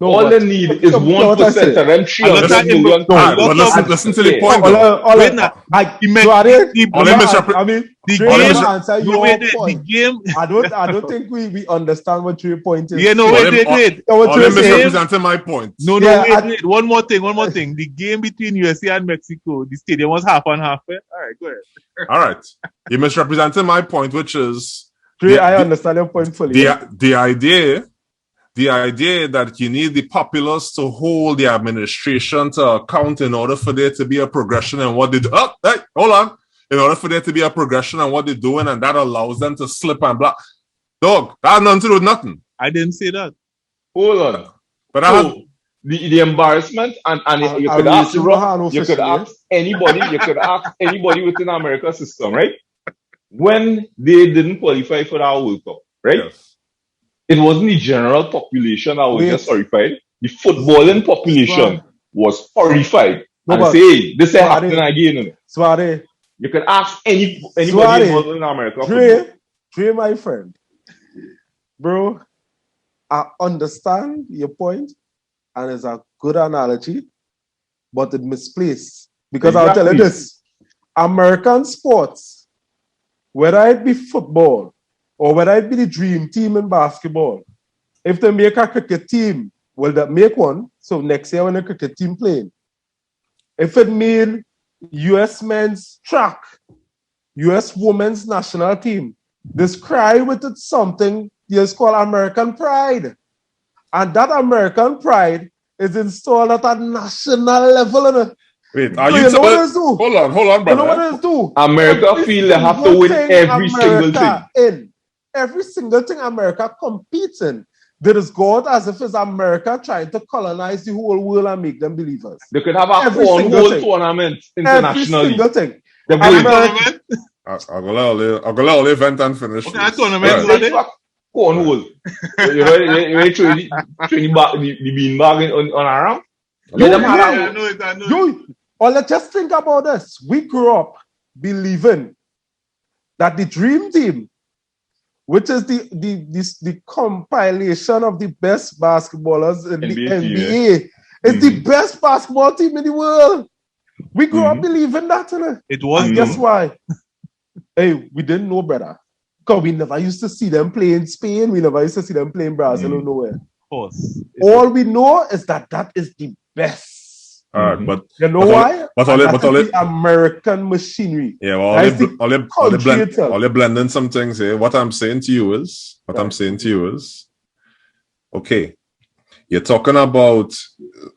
all they need is 1% of them 300 million. But listen to the point. The game. I don't think we understand what your point is. Yeah, no, wait. Misrepresenting my point. No, wait. One more thing. The game between USA and Mexico, the stadium was half and half. All right, go ahead. All right. You're misrepresenting my point, which is... I understand your point fully. The idea that you need the populace to hold the administration to account in order for there to be a progression in what they do. Oh, hey, hold on. In order for there to be a progression in what they're doing, and that allows them to slip and block. Dog, that has nothing to do with nothing. I didn't say that. Hold on. But the embarrassment, and you could ask anybody within the American system, right? When they didn't qualify for that World Cup, right? Yes. It wasn't the general population that was just horrified. The footballing population was horrified. Say, this is happening again. Sware. You can ask anybody involved in America. Dre, my friend. Bro, I understand your point, and it's a good analogy, but it's misplaced. Because I'll tell you this. American sports, whether it be football or whether it be the dream team in basketball, if they make a cricket team, well, they make one. So next year when the cricket team playing, if it mean U.S. men's track, U.S. women's national team, this cry with it something is called American pride. And that American pride is installed at a national level. Wait, are you hold on, brother. You know what it do? America feel they have to win every single thing. Every single thing America competes in, there is God as if it's America trying to colonize the whole world and make them believers. They could have a cornhole tournament internationally. Every single thing. I'll go let event and finish. Okay, tournament. Cornhole. You ready to the beanbag on our arm? I know. Let's just think about this. We grew up believing that the dream team, which is the compilation of the best basketballers in the NBA, is the best basketball team in the world. We grew up believing that. It was. And guess why? Hey, we didn't know better. Because we never used to see them play in Spain. We never used to see them play in Brazil or nowhere. Of course. All we know is that is the best. But you know why? But the American machinery. Yeah, well, all they blending some things here. What I'm saying to you is, okay, you're talking about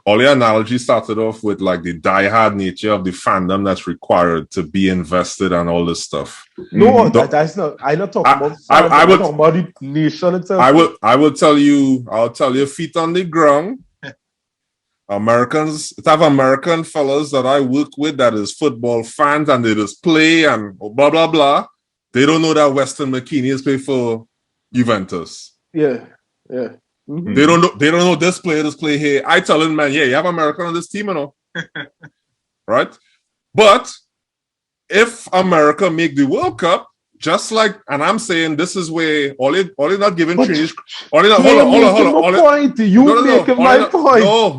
all your analogy started off with like the diehard nature of the fandom that's required to be invested and all this stuff. No, that's not. I'm not talking about. I'm talking about the nation itself. I'll tell you, feet on the ground. Americans, it have American fellas that I work with that is football fans and they just play and blah blah blah. They don't know that Weston McKinney is playing for Juventus. Yeah. Mm-hmm. They don't know this play here. I tell them, man, yeah, you have American on this team, you know. Right? But if America make the World Cup, just like, and I'm saying this is where all they not giving Trinidad. Hold on.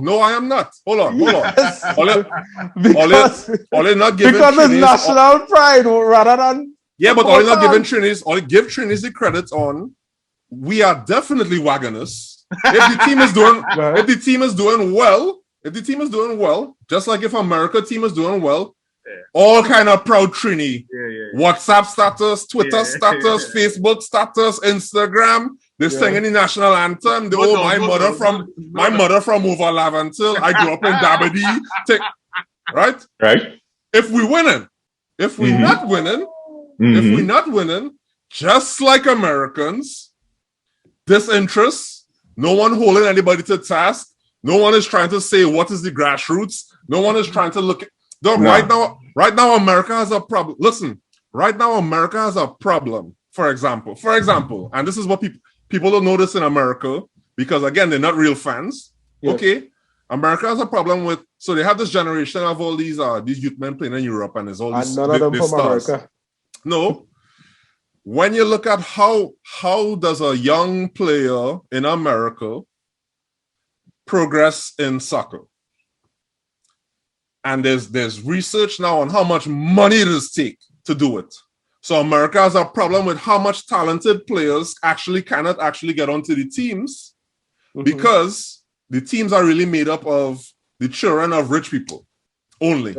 No, I am not. Hold on. Because not giving because it's national pride rather than but all not giving Trinidad. All give Trinidad the credit on. We are definitely wagoners. If the team is doing well, just like if America team is doing well. All kind of proud Trini. WhatsApp status, Twitter status, Facebook status, Instagram. They're singing the national anthem. My mother from over Laventil. I grew up in Dabadie. Right? If we winning, if we're not winning, just like Americans, disinterest, no one holding anybody to task, no one is trying to say what is the grassroots, no one is trying to look at. Right now, America has a problem. Listen, right now, America has a problem. For example, and this is what people don't notice in America because again, they're not real fans. Yeah. Okay, America has a problem with. So they have this generation of all these youth men playing in Europe, and there's all these. And none of them from stars. America. No, when you look at how does a young player in America progress in soccer. And there's research now on how much money it does take to do it. So America has a problem with how much talented players cannot get onto the teams because the teams are really made up of the children of rich people only.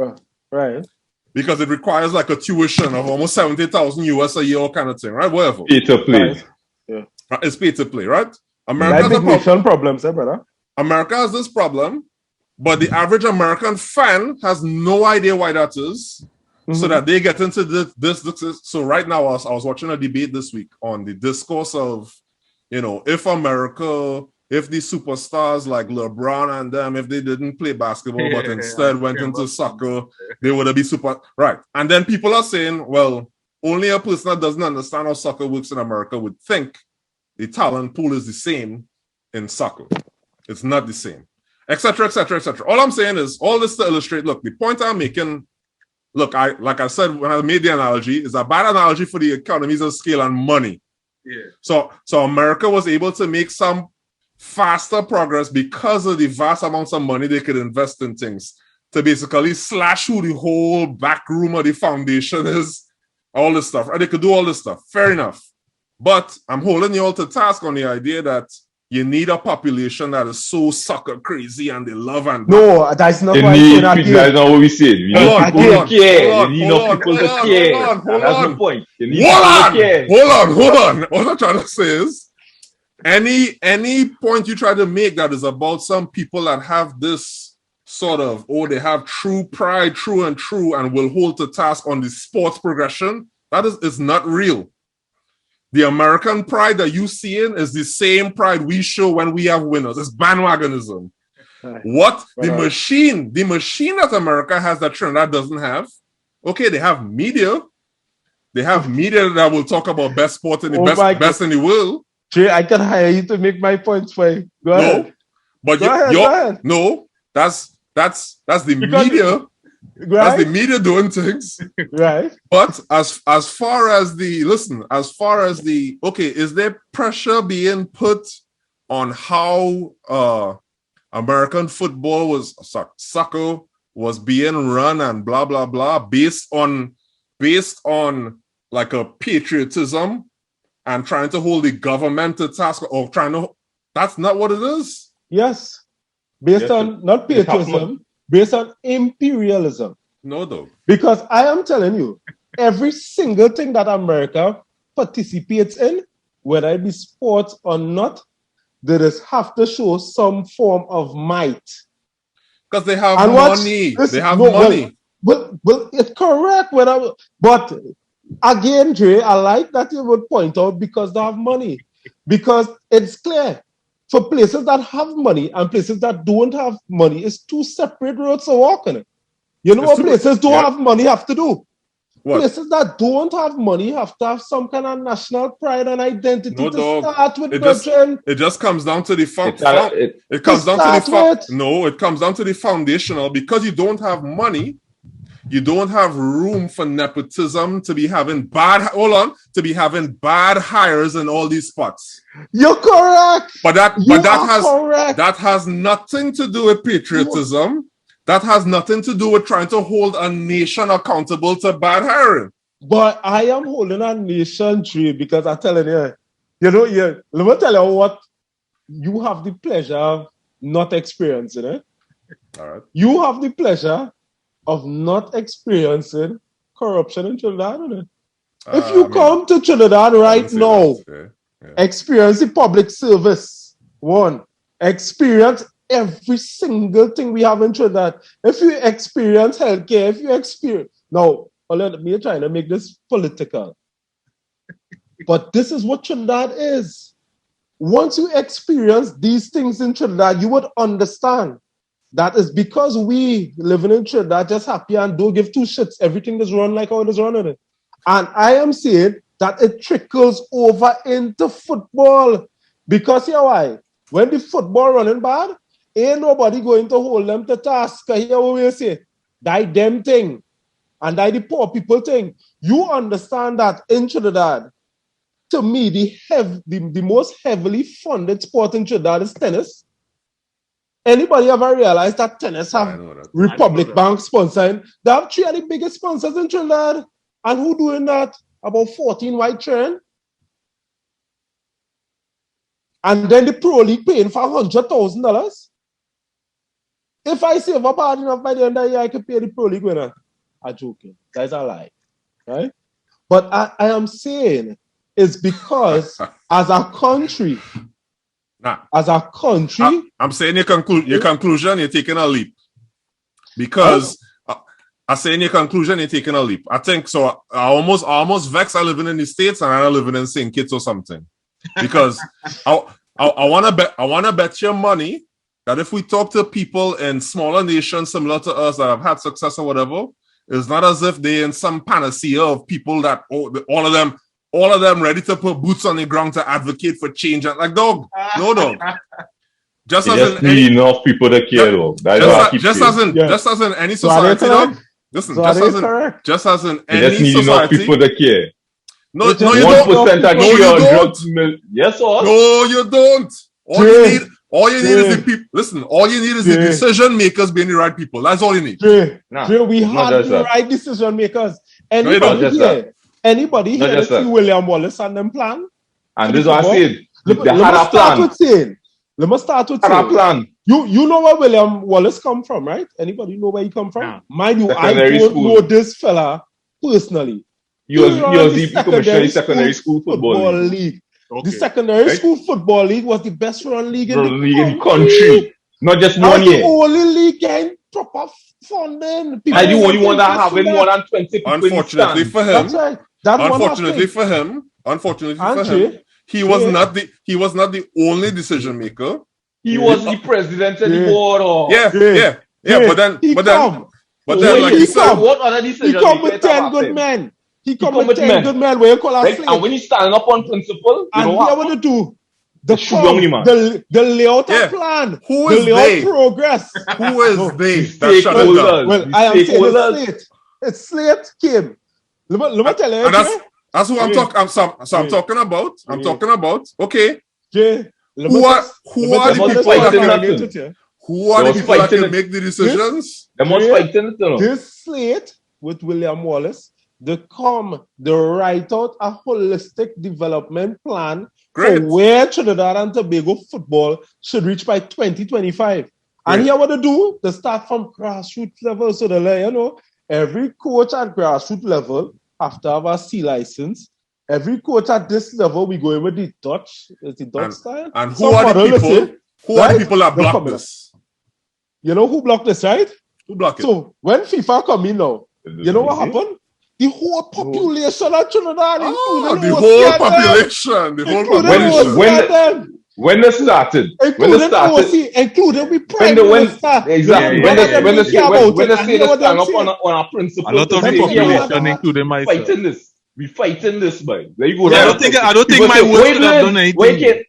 Right. Because it requires like a tuition of almost 70,000 US a year kind of thing, right? Whatever. Pay to play. Right. Yeah. It's pay to play, right? America has a problem, brother. America has this problem, but the average American fan has no idea why that is. So that they get into this. So right now, I was watching a debate this week on the discourse of, if the superstars like LeBron and them, if they didn't play basketball, but instead went into soccer, they would be super, right? And then people are saying, well, only a person that doesn't understand how soccer works in America would think the talent pool is the same in soccer. It's not the same, etc., etc., etc. All I'm saying is all this to illustrate, look, the point I'm making, look, like I said when I made the analogy, is a bad analogy for the economies of scale and money. Yeah. So America was able to make some faster progress because of the vast amounts of money they could invest in things to basically slash who the whole back room of the foundation is, all this stuff. And they could do all this stuff. Fair enough. But I'm holding you all to task on the idea that you need a population that is so soccer crazy and they love and no, that's not why that's not what we said. We hold need people to care. You need people to care. That's the point. Hold on. What I'm trying to say is any point you try to make that is about some people that have this sort of, they have true pride, true and will hold to task on the sports progression, that is not real. The American pride that you see in is the same pride we show when we have winners. It's bandwagonism. The machine that America has that Trinidad doesn't have, okay, they have media. They have media that will talk about best sport in the best in the world. Jay, I can hire you to make my points for you. Go ahead. But go ahead. No, that's the media. Right? That's the media doing things. Right. But as far as is there pressure being put on how American football soccer was being run and blah blah blah based on like a patriotism and trying to hold the government to task or that's not what it is. Yes. Based on not patriotism. Based on imperialism. No, though. Because I am telling you, every single thing that America participates in, whether it be sports or not, they just have to show some form of might. Because they have money. They have money. Well, it's correct. But again, Dre, I like that you would point out because they have money. Because it's clear. For places that have money and places that don't have money, it's two separate roads to walk on. You know what places don't have money have to do? What? Places that don't have money have to have some kind of national pride and identity start with. It just comes down to the fact. It comes down to the fact. No, it comes down to the foundational. Because you don't have money, you don't have room for nepotism to be having bad hires in all these spots. You're correct. But that has nothing to do with patriotism. That has nothing to do with trying to hold a nation accountable to bad hiring. But I am holding a nation tree because I'm telling you, let me tell you what you have the pleasure of not experiencing it. All right. You have the pleasure of not experiencing corruption in Trinidad. If you come to Trinidad right now, experience the public service. One, experience every single thing we have in Trinidad. If you experience healthcare, now, let me try to make this political. But this is what Trinidad is. Once you experience these things in Trinidad, you would understand that is because we living in Trinidad just happy and don't give two shits. Everything is run like how it is running. And I am saying that it trickles over into football. Because here why? When the football running bad, ain't nobody going to hold them to task. Here what we say, die them thing. And die the poor people thing. You understand that in Trinidad, to me, the most heavily funded sport in Trinidad is tennis. Anybody ever realize that tennis have Republic Bank sponsoring? They have 3 of the biggest sponsors in Trinidad. And who doing that? About 14 white children. And then the Pro League paying for $100,000. If I save up hard enough by the end of the year, I can pay the Pro League winner. I'm joking. That's a lie. Right? But I am saying it's because as a country, I'm saying your conclusion, you're taking a leap. Because I say in your conclusion, you're taking a leap. I think so. I almost vexed. I living in the States and I'm living in St. Kitts or something. Because I wanna bet your money that if we talk to people in smaller nations similar to us that have had success or whatever, it's not as if they're in some panacea of people that all of them ready to put boots on the ground to advocate for change. And like, dog. Just need enough people to care, though. Just as in any society, dog. Listen, just as in any need society. Enough people to care. No, you 1% don't. Yes, or no, you don't. All you need is the people. Listen, all you need is the decision makers being the right people. That's all you need. We have the right decision makers. Anybody here see William Wallace and them plan? And this is what I said. Let me start with saying. Plan. You know where William Wallace come from, right? Anybody know where he come from? Yeah. Mind you, I don't know this fella personally. He was the commissioner of secondary school football league. Okay. The secondary school football league was the best run league in the country. Not just 1 year. The only league getting proper funding. And you only want to have more than 20 people. Unfortunately for him. Unfortunately for him, he was not the only decision maker. He was the president of the board. But then, like you said, what other decisions? He come with 10 good men. He come with 10 good men. Where you call us and when he's standing up on principle, and what to do? The layout plan. Who is they? Progress. Who is they? Well, I am saying it's Slate came. Let me tell you. That's who I'm talking about. I'm talking about. Okay. Jay. Who are the people that can make the decisions? This slate with William Wallace, they write out a holistic development plan for where Trinidad and Tobago football should reach by 2025. And here what they do, they start from grassroots level. So every coach at grassroots level have to have a C license. Every coach at this level, we go in with the Dutch. It's the Dutch style. And who are the people? Who are the people that block this? You know who blocked this, right? Who blocked it? So when FIFA come in now, you know what happened? The whole population of Trinidad, the whole population. When they started, including we prime exactly. When they say they stand up on our principle, a lot of the population, including myself. We fighting this, man. There you go. I don't think my words could have done anything.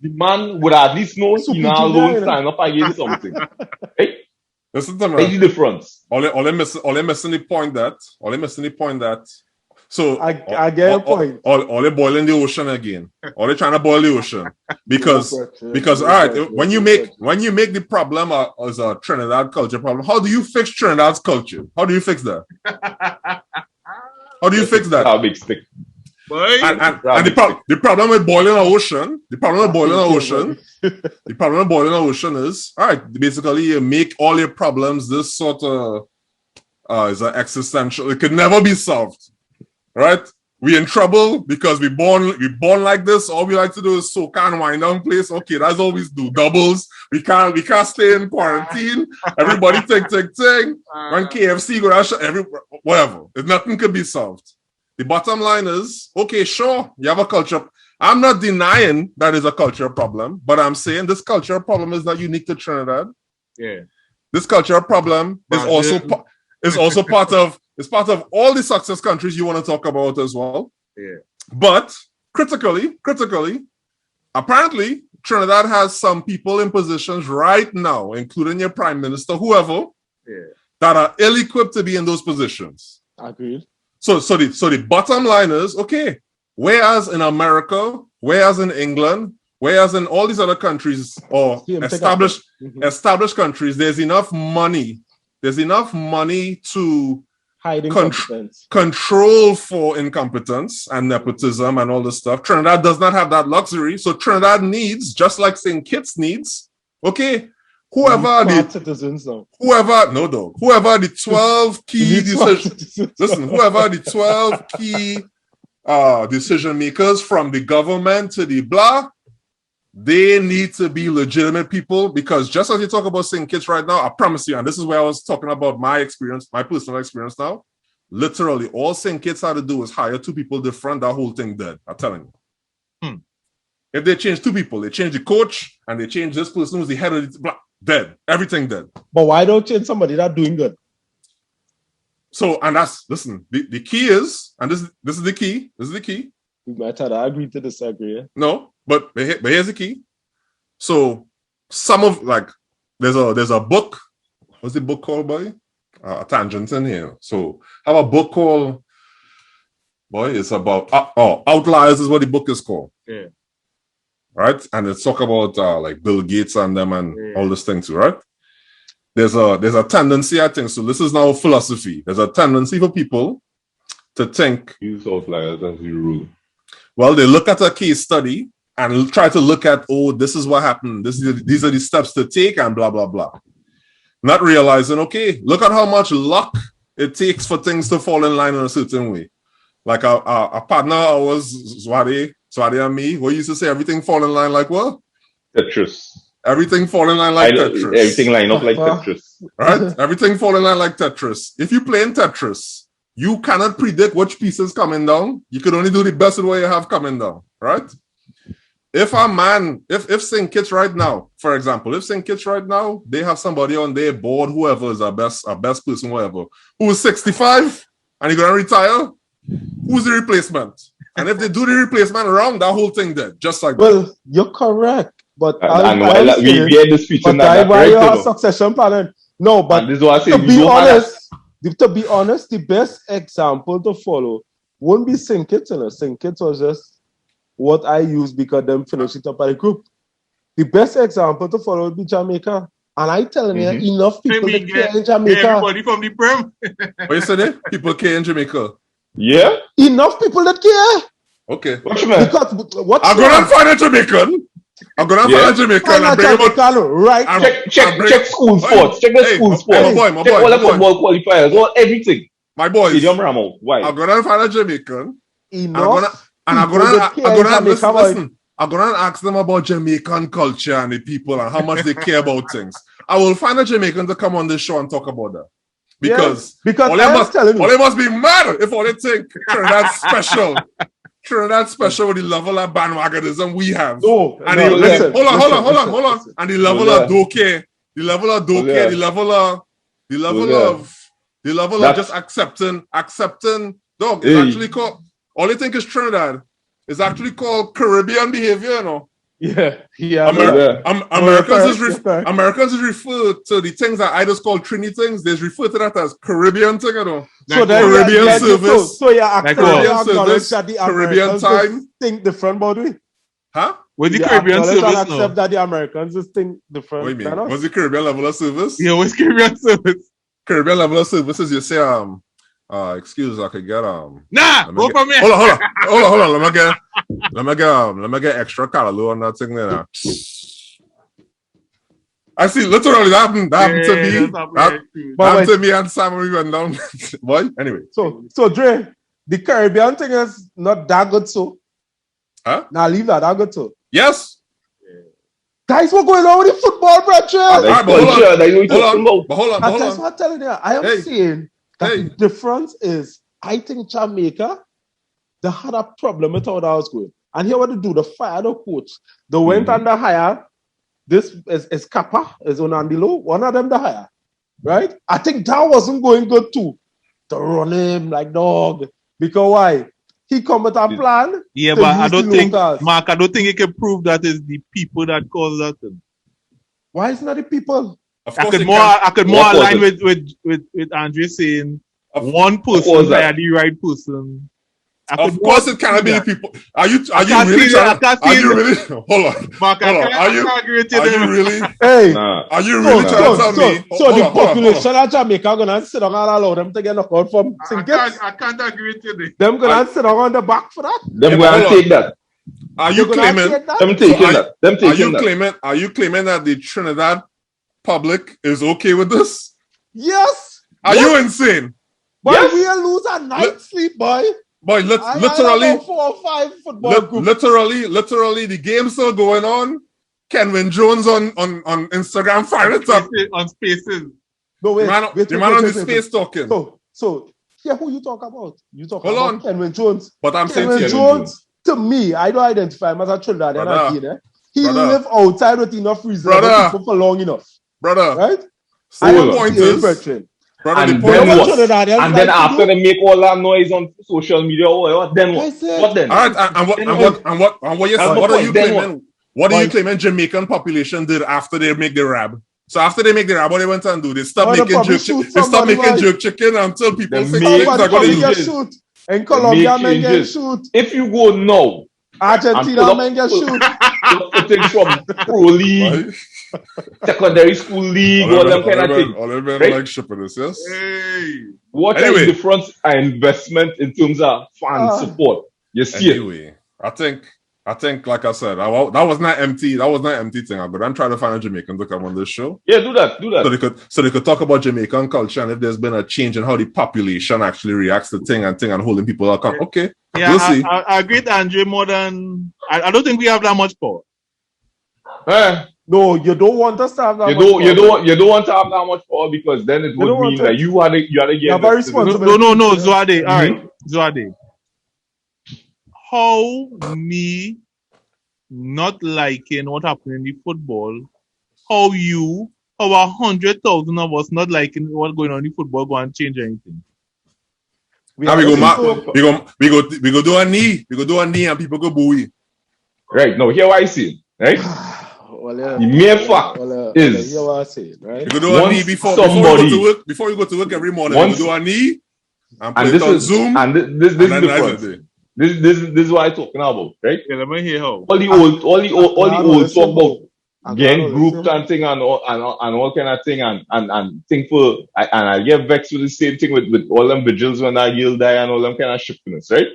The man would at least know he now alone sign up against something. Hey? Listen to me. What's the difference? All they missing the point that. So I get your point. All they boiling the ocean again. All they trying to boil the ocean because all right. When you make the problem as a Trinidad culture problem, how do you fix Trinidad's culture? How do you fix that? How do you fix that? A big stick. And the problem with boiling an ocean, the problem with boiling an ocean is all right. Basically, you make all your problems this sort of is an existential. It could never be solved. Right? We in trouble because we born like this. All we like to do is soak and wind down place. Okay, that's all we do. Doubles. We can't stay in quarantine. Everybody ting. When KFC go out, whatever. If nothing could be solved. The bottom line is, okay, sure, you have a culture. I'm not denying that is a cultural problem, but I'm saying this cultural problem is not unique to Trinidad. Yeah. This cultural problem is also part of. It's part of all the success countries you want to talk about as well. Yeah. But critically, apparently Trinidad has some people in positions right now, including your prime minister, whoever, that are ill-equipped to be in those positions. Agreed. So the bottom line is, okay, whereas in America, whereas in England, Whereas in all these other countries or established countries, there's enough money. There's enough money to control for incompetence and nepotism and all this stuff. Trinidad does not have that luxury. So Trinidad needs, just like St. Kitts needs, okay, whoever the 12 key whoever the 12 key decision makers from the government to the blah, they need to be legitimate people, because just as you talk about St. Kitts right now, I promise you, and this is where I was talking about my experience, my personal experience now, literally all St. Kitts had to do was hire 2 people different, that whole thing dead, I'm telling you. If they change 2 people, they change the coach and they change this person who's the head of the blah, dead, everything dead. But why don't change somebody that's doing good? So, and that's, listen, the key is, and this is the key, We might have to agree to disagree. Yeah? No, but here's the key. So some of, like, there's a book. What's the book called, boy? A tangent in here. So I have a book called, boy, it's about Outliers is what the book is called. Yeah. Right? And it's talk about like Bill Gates and them and all these things, right? There's a tendency, I think, so this is now philosophy. There's a tendency for people to think use outliers as the rule. Well, they look at a case study and try to look at, oh, this is what happened. These are the steps to take and blah, blah, blah. Not realizing, okay, look at how much luck it takes for things to fall in line in a certain way. Like a partner, was Swade and me, we used to say everything fall in line like what? Tetris. Everything fall in line like Tetris. Everything line up like Tetris. Right? Everything fall in line like Tetris. If you play in Tetris, you cannot predict which piece is coming down. You can only do the best with what you have coming down, right? If St. Kitts right now, for example, if St. Kitts right now, they have somebody on their board, whoever is our best person, whoever, who is 65 and you're going to retire, who's the replacement? And if they do the replacement wrong, that whole thing dead, just like that. Well, you're correct. But we had this feature that why you have succession planning. No, but this is what I say, to be honest, the best example to follow won't be St. Kitts. St. Kitts was just what I used because them finished it up at the group. The best example to follow would be Jamaica. And I telling you, enough people that care in Jamaica. Everybody from the Prem. What you said there? People care in Jamaica. Yeah? Enough people that care. Okay. Watch man. Because I'm going to find a Jamaican. I'm going to find a Jamaican and bring him up. Right. Check school sports. Check the school sports. My boy. All the football qualifiers. All everything. My boys. Stadium Ramo. Why? I'm going to find a Jamaican. Enough. I'm going to ask them about Jamaican culture and the people and how much they care about things. I will find a Jamaican to come on this show and talk about that. Because all they must be mad if all they think Trinidad special. Trinidad special with the level of bandwagonism we have. Hold on. And the level of doke, the level of just accepting. Dog, it's actually called, all they think is Trinidad. It's actually called Caribbean behavior, you know. Americans is referred to the things that I just call Trini things. They refer to that as Caribbean thing, you know. So Caribbean service. So Caribbean service, that the Caribbean time. Think different about it. Huh? What's the Caribbean service now? Accept that the Americans just think different. What do you mean? What's the Caribbean level of service? Yeah, what's Caribbean service? Caribbean level of service is you say excuse, I could get go for me. Hold on. Let me get extra callaloo on that thing there. I see, literally that happened to me. That happened to me and Sam when we went down. What? Anyway. So Dre, the Caribbean thing is not that good, so. Huh? Now leave that good, so. Yes. Guys, what's going on with the football, bro? Hold on. That's what I'm telling you. I am saying that the difference is, I think Jamaica, they had a problem with how that was going. And here what they do, they fired the coach. They went and they hired, this is Kappa, is Onandilo, one of them they hired. Right? I think that wasn't going good too. To run him like dog. Because why? He come with a plan. Yeah, but I don't think, Mark, I don't think he can prove that it's the people that cause that thing. Why is not the people? I could more align with Andre saying one person hired the right person Of course, it cannot be the people. Are you really? Hold on. Mark, Are you really? Hey, are you really trying to tell me? So the population of Jamaica gonna sit down and allow them to get knocked out from Sinkers? I can't agree with you. Them gonna sit down on the back for that? Them gonna take that. Are you claiming? Them taking that. Them taking that. Are you claiming that the Trinidad public is okay with this? Yes. Are you insane? Boy, we'll lose a night's sleep, boy. Boy, literally, 4 or 5 football groups. Literally, the game's still going on. Kenwin Jones on Instagram fired it up on Spaces. No wait, the man on the space talking. So yeah, who you talk about? You talk Hold about on. Kenwin Jones. But I'm saying Kenwin Jones. To me, I don't identify him as a Trinidadian. He lived outside with enough reason for long enough. Brother, right? So the point is, and then after they make all that noise on social media, what then? What then? All right, and what are you claiming? What are you claiming Jamaican population did after they make the rab? So after they make the rab, what they went and do? They stop making jerk chicken. They stop making jerk chicken until people say things are going to shoot. In Colombia, men get shoot. If you go now, Argentina men get shoot. Footage from Pro League, secondary school league, all them kind of things. All them men like shipping this, yes? Hey. What is the difference and investment in terms of fan support? You see it. I think, like I said, that was not empty. That was not empty thing. But I'm trying to find a Jamaican to come on this show. Yeah, do that. So they could talk about Jamaican culture and if there's been a change in how the population actually reacts to thing and holding people accountable. Okay, yeah, we'll see. I agree with Andre more than I don't think we have that much power. No, you don't want us to have that much power. You don't want to have that much power because then it would mean that you had to get very responsible. No, Zuade. All right, Zuade. How me not liking what happened in the football, how 100,000 of us not liking what's going on in the football go and change anything? We go do a knee. We go do a knee and people go booey. Right, now here what I see, right? The mere fact is right? You go do a knee before you go to work every morning. You do a knee and put it on Zoom. And this is the difference. This is what I'm talking about, right? Yeah, let me hear how. All the old talk about getting grouped and thing and all kind of thing and thing for and I get vexed with the same thing with all them vigils when that girl die and all them kind of shiftiness, right?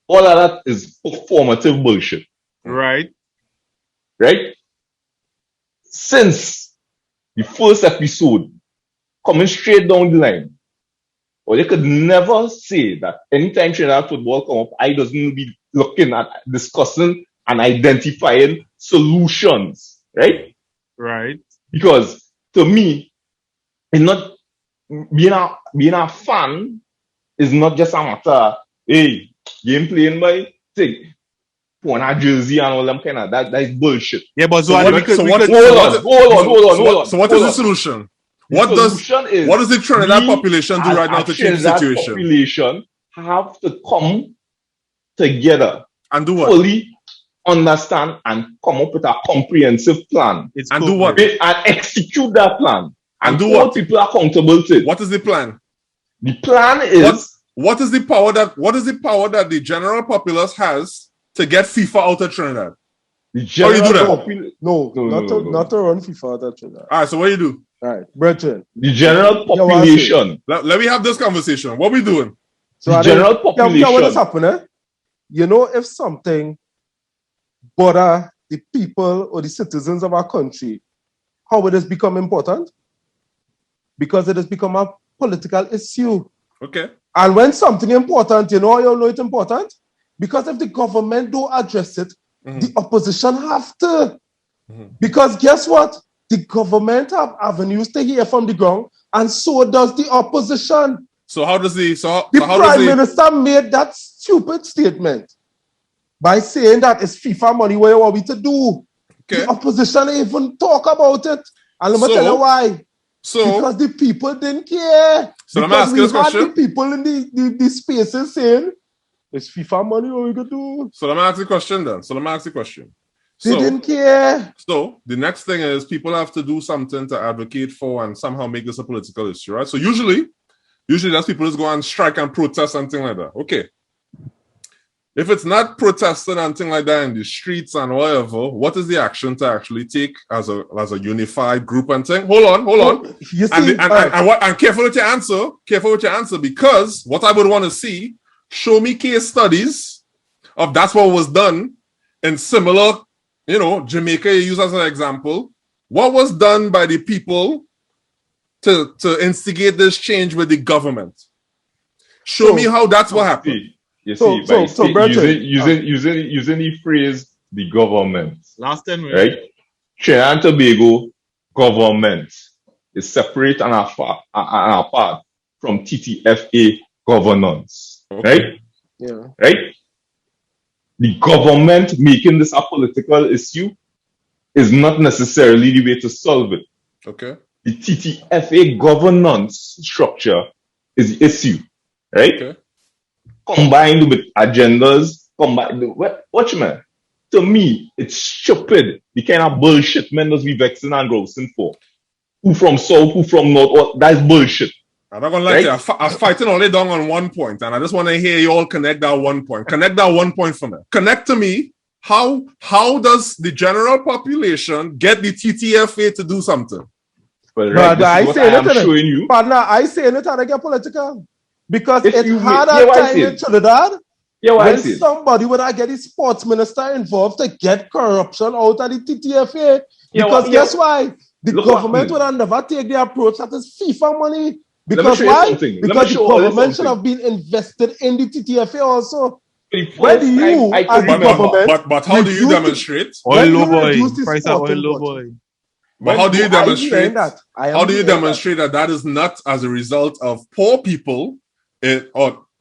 All of that is performative bullshit. Right. Since the first episode, coming straight down the line, or they could never say that anytime Trinidad football come up, I doesn't be looking at discussing and identifying solutions, right? Right. Because to me, it's not being a fan is not just a matter, hey, game playing by thing. On a jersey and all them kind of that is bullshit. Yeah, but hold on. So what is the solution? What does the Trinidad population do right now to change the situation? The population have to come together and do what? Fully understand and come up with a comprehensive plan. Do what? And execute that plan. And do what? People are accountable to it. What is the plan? The plan is what is the power that the general populace has to get FIFA out of Trinidad? How you do that? Not to run FIFA out of Trinidad. All right, so what do you do? All right, brethren. The general population. Let me have this conversation. What we doing? So the general population. What is happening? You know, if something bother the people or the citizens of our country, how it has become important? Because it has become a political issue. Okay. And when something important, you know it's important? Because if the government don't address it, the opposition have to. Because guess what? The government have avenues to hear from the ground, and so does the opposition. So how does the Prime Minister made that stupid statement by saying that it's FIFA money. What are we to do? Okay. The opposition even talk about it, and let me tell you why. Because the people didn't care. So let me ask you this question. The people in the spaces saying it's FIFA money. What we gonna do? So let me ask the question then. They didn't care. So the next thing is people have to do something to advocate for and somehow make this a political issue, right? So usually that's people just go and strike and protest something like that. Okay. if it's not protesting and things like that in the streets and whatever, what is the action to actually take as a unified group and thing? Hold on. You see, and careful with your answer, because what I would want to see, show me case studies of that's what was done in similar, Jamaica you use as an example. What was done by the people to instigate this change with the government? Show me how that's what happened. You see, using the phrase the government. Last 10 minutes. Right? Trinidad and Tobago government is separate and apart from TTFA governance. Okay. Right? yeah. Right? The government making this a political issue is not necessarily the way to solve it. Okay. The TTFA governance structure is the issue. Right? Okay. Combined with agendas, watch man. To me, it's stupid. The kind of bullshit men does be vexing and grousing for. Who from south, who from north, that's bullshit. I'm not gonna lie to you. I'm fighting all day down on one point, and I just want to hear you all connect that one point. Connect that one point for me. Connect to me. How does the general population get the TTFA to do something? Well, right, I say I'm showing you. Partner, I say it and I get political. Because If it's you- hard yeah, what I time say. in Trinidad Yeah, what I when say. somebody would I get the sports minister involved to get corruption out of the TTFA. Yeah, Because what- guess why? The Look government what- would never take the approach that is FIFA money. me Because show you why? something. Let me Because the show you government should something. have been invested in the TTFA also. The Where first do time you, I as could the remember- government, But how do you reduce the- demonstrate? when Oil you low boy. reduce the Price of oil sporting low budget? boy. But how do you I hear demonstrate? that. I am How do you hearing that. demonstrate that is not as a result of poor people,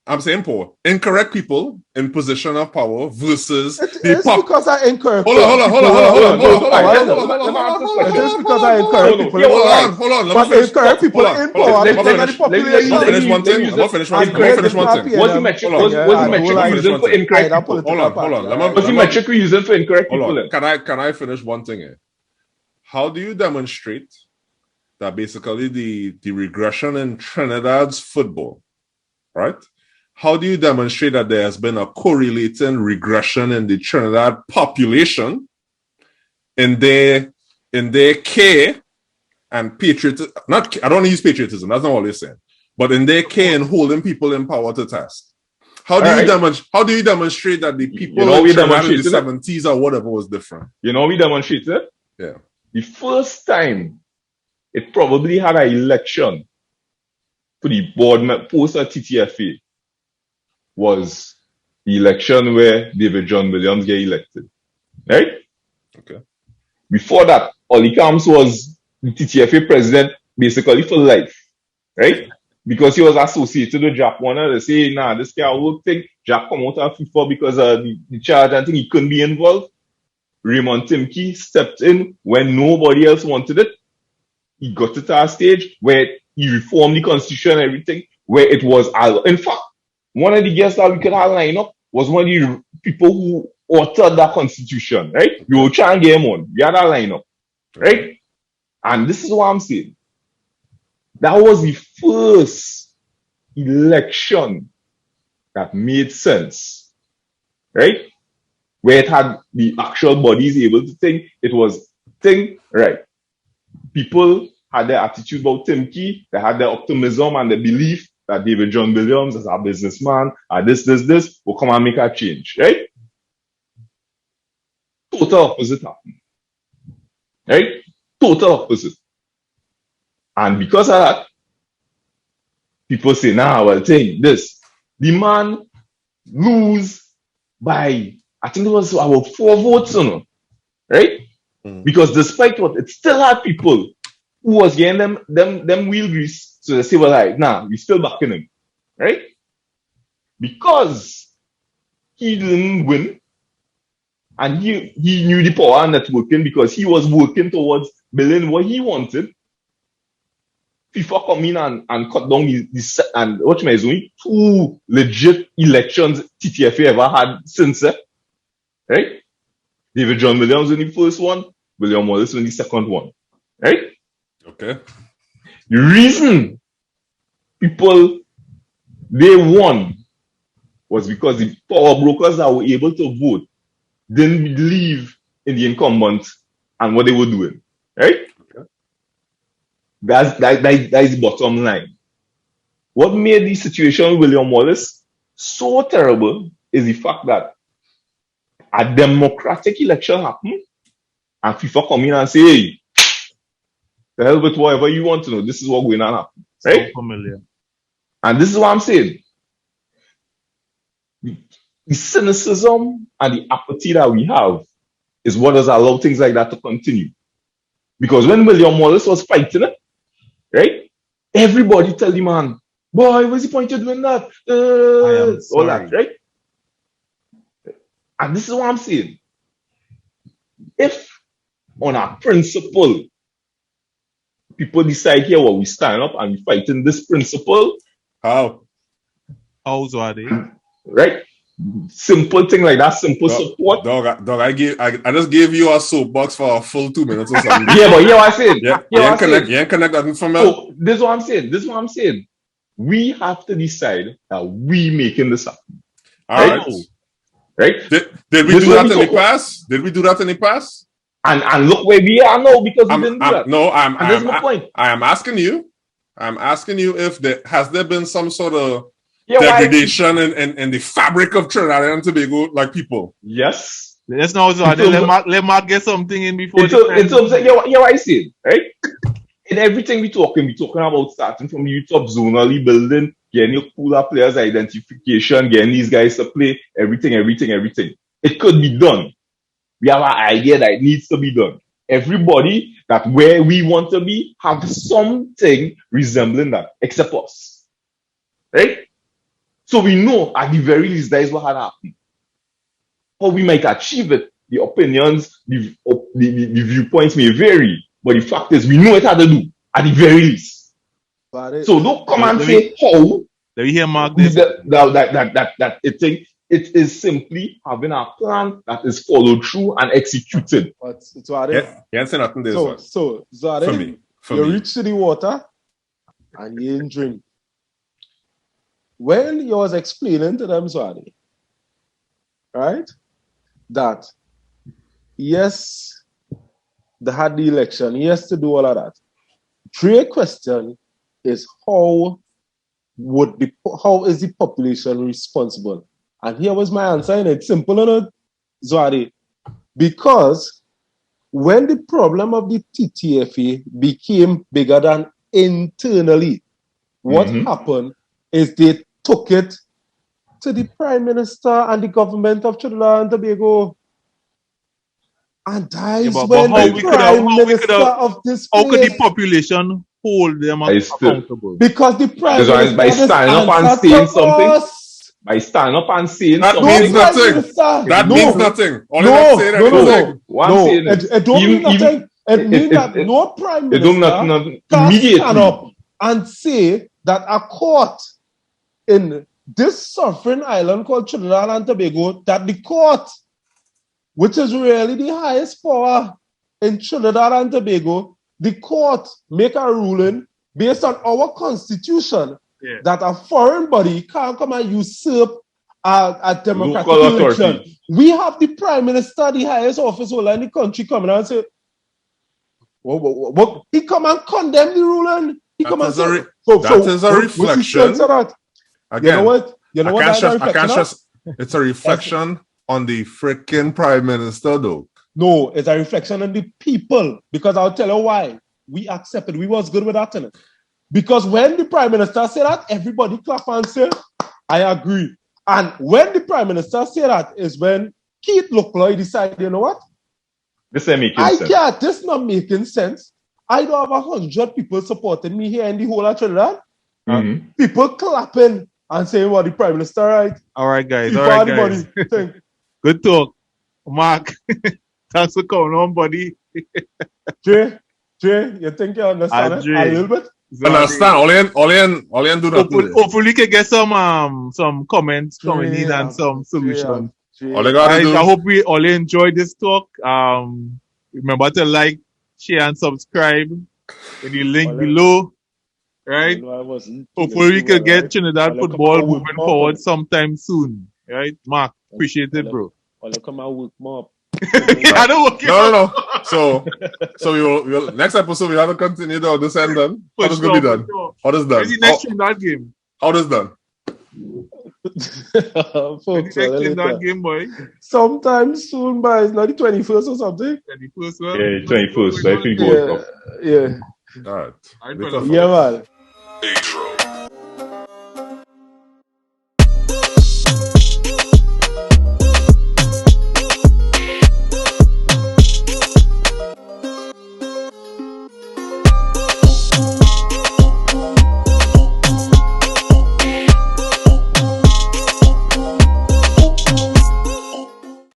I'm saying poor, incorrect people in position of power versus It the is pop? because I encourage Hold on. It is because I encourage people in power. Hold on. But encourage people in power Let me because of the population. Let me finish one thing. I'm gonna finish one thing. What's the metric? Hold on. What's the metric we're using for incorrect people? Hold on. What's the metric we're using for incorrect people? Hold on. Can I finish one thing here? How do you demonstrate that basically the regression in Trinidad's football, right? How do you demonstrate that there has been a correlating regression in the Trinidad population in their care and patriotism? I don't use patriotism, that's not what they're saying, but in their care in holding people in power to task. How do you demonstrate that the people in Trinidad in the 70s or whatever was different? You know we demonstrated? Yeah. The first time it probably had an election for the board post at TTFA was the election where David John Williams get elected. Right? Okay. Before that, Ollie Camps was the TTFA president basically for life. Right? Because he was associated with Jack Warner. They say, nah, this guy will think Jack come out of FIFA because of the charge and think he couldn't be involved. Raymond Timke stepped in when nobody else wanted it. He got to a stage where he reformed the constitution and everything, where it was, in fact, one of the guests that we could have lined up was one of the people who authored that constitution, right? You will try and get him on. We had that lineup, right? And this is what I'm saying. That was the first election that made sense, right? Where it had the actual bodies able to think, it was right. People had their attitude about Timke, they had their optimism and the belief that David John Williams as a businessman, this, will come and make a change, right? Total opposite happened. Right? Total opposite. And because of that, people say, take this. The man lose by, I think it was about 4 votes, right? Because despite what, it still had people who was getting them wheel grease. So they say, well, we still backing him, right? Because he didn't win, and he knew the power and networking because he was working towards building what he wanted. FIFA come in and cut down and watch me, it's only 2 legit elections TTFA ever had since, right? David John Williams in the first one, William Wallace in the second one, right? Okay. The reason people, they won was because the power brokers that were able to vote didn't believe in the incumbents and what they were doing. Right? Okay. That is the bottom line. What made the situation with William Wallace so terrible is the fact that a democratic election happened and FIFA come in and say, hey, the hell with whatever you want to know. This is what going on happen. Right? So familiar. And this is what I'm saying. The cynicism and the apathy that we have is what has allowed things like that to continue. Because when William Wallace was fighting it, right? Everybody tell the man, boy, what's the point of doing that? All that, right? And this is what I'm saying. If on a principle, people decide here what we stand up and we fight in this principle. How? How's are they? Right? Simple thing like that, simple support. Dog, I just gave you a soapbox for a full 2 minutes or something. Yeah, but what I said. You ain't connect nothing from me. So this is what I'm saying. We have to decide that we making this happen. All right. Right? Did we do that in the past? Did we do that in the past? And look where we are now because we didn't do that. No, that's my point. I am asking you. I'm asking you if has there been some sort of degradation in the fabric of Trinidad and Tobago, like people? Yes. Let's now let Mark get something in before. In terms of what I said, right? In everything we talking about starting from the top zonally building, getting your cooler players identification, getting these guys to play, everything. It could be done. We have an idea that it needs to be done. Everybody that where we want to be have something resembling that, except us. Right? So we know at the very least that is what had happened. How we might achieve it, the opinions, the viewpoints may vary, but the fact is we know it had to do at the very least. So don't come and say how. Let me hear Mark this. It is simply having a plan that is followed through and executed. But Zare, can't say nothing there. So Zare, you reach to the water and you ain't drink. When you was explaining to them, Zare, right, that yes, they had the election, yes, to do all of that. True question is how is the population responsible? And here was my answer, and it's simple enough, Zare. Because when the problem of the TTFA became bigger than internally, what happened is they took it to the Prime Minister and the government of Trinidad and Tobago. And that is when the Prime Minister of this place... How could the population hold them accountable? Because the Prime Minister... By standing up and saying something... By standing up and saying that something... means nothing. That means nothing. It don't mean nothing. It means that no Prime Minister can stand up and say that a court in this sovereign island called Trinidad and Tobago, that the court, which is really the highest power in Trinidad and Tobago, the court make a ruling based on our constitution that a foreign body can't come and usurp a democratic election. We have the Prime Minister, the highest office holder in the country, coming and say, what? He come and condemn the ruling. He come and say, that is a reflection. Again, you know what? It's a reflection on the freaking Prime Minister, though. No, it's a reflection on the people. Because I'll tell you why. We accepted. We was good with that. Because when the Prime Minister said that, everybody clap and say, I agree. And when the Prime Minister said that is when Keith Lookloy decided, you know what? This ain't making sense. This not making sense. I don't have 100 people supporting me here in the whole of Trinidad. People clapping and saying, well, the Prime Minister, right? All right, guys. Good talk. Mark, thanks for coming on, buddy. Jay, you think you understand it a little bit? Understand? All do that. Hopefully, can get some comments coming in and some solutions. I hope we all enjoyed this talk. Remember to like, share, and subscribe in the link below. right? I wasn't Hopefully we can get Trinidad I'll come football out with moving more. forward sometime soon, right? Mark, appreciate it, bro. I'll come out with more. I don't work it out. No. So we'll next episode we have to continue the this end done. How does gonna be done? How does done? When's the next Trinidad game? How does done? Folks, When's the next Trinidad game, boy? sometime soon, but it's not the 21st or something. 21st, Yeah, 21st. I think World Cup. Yeah. All right. All right, Yeah, man. Intro.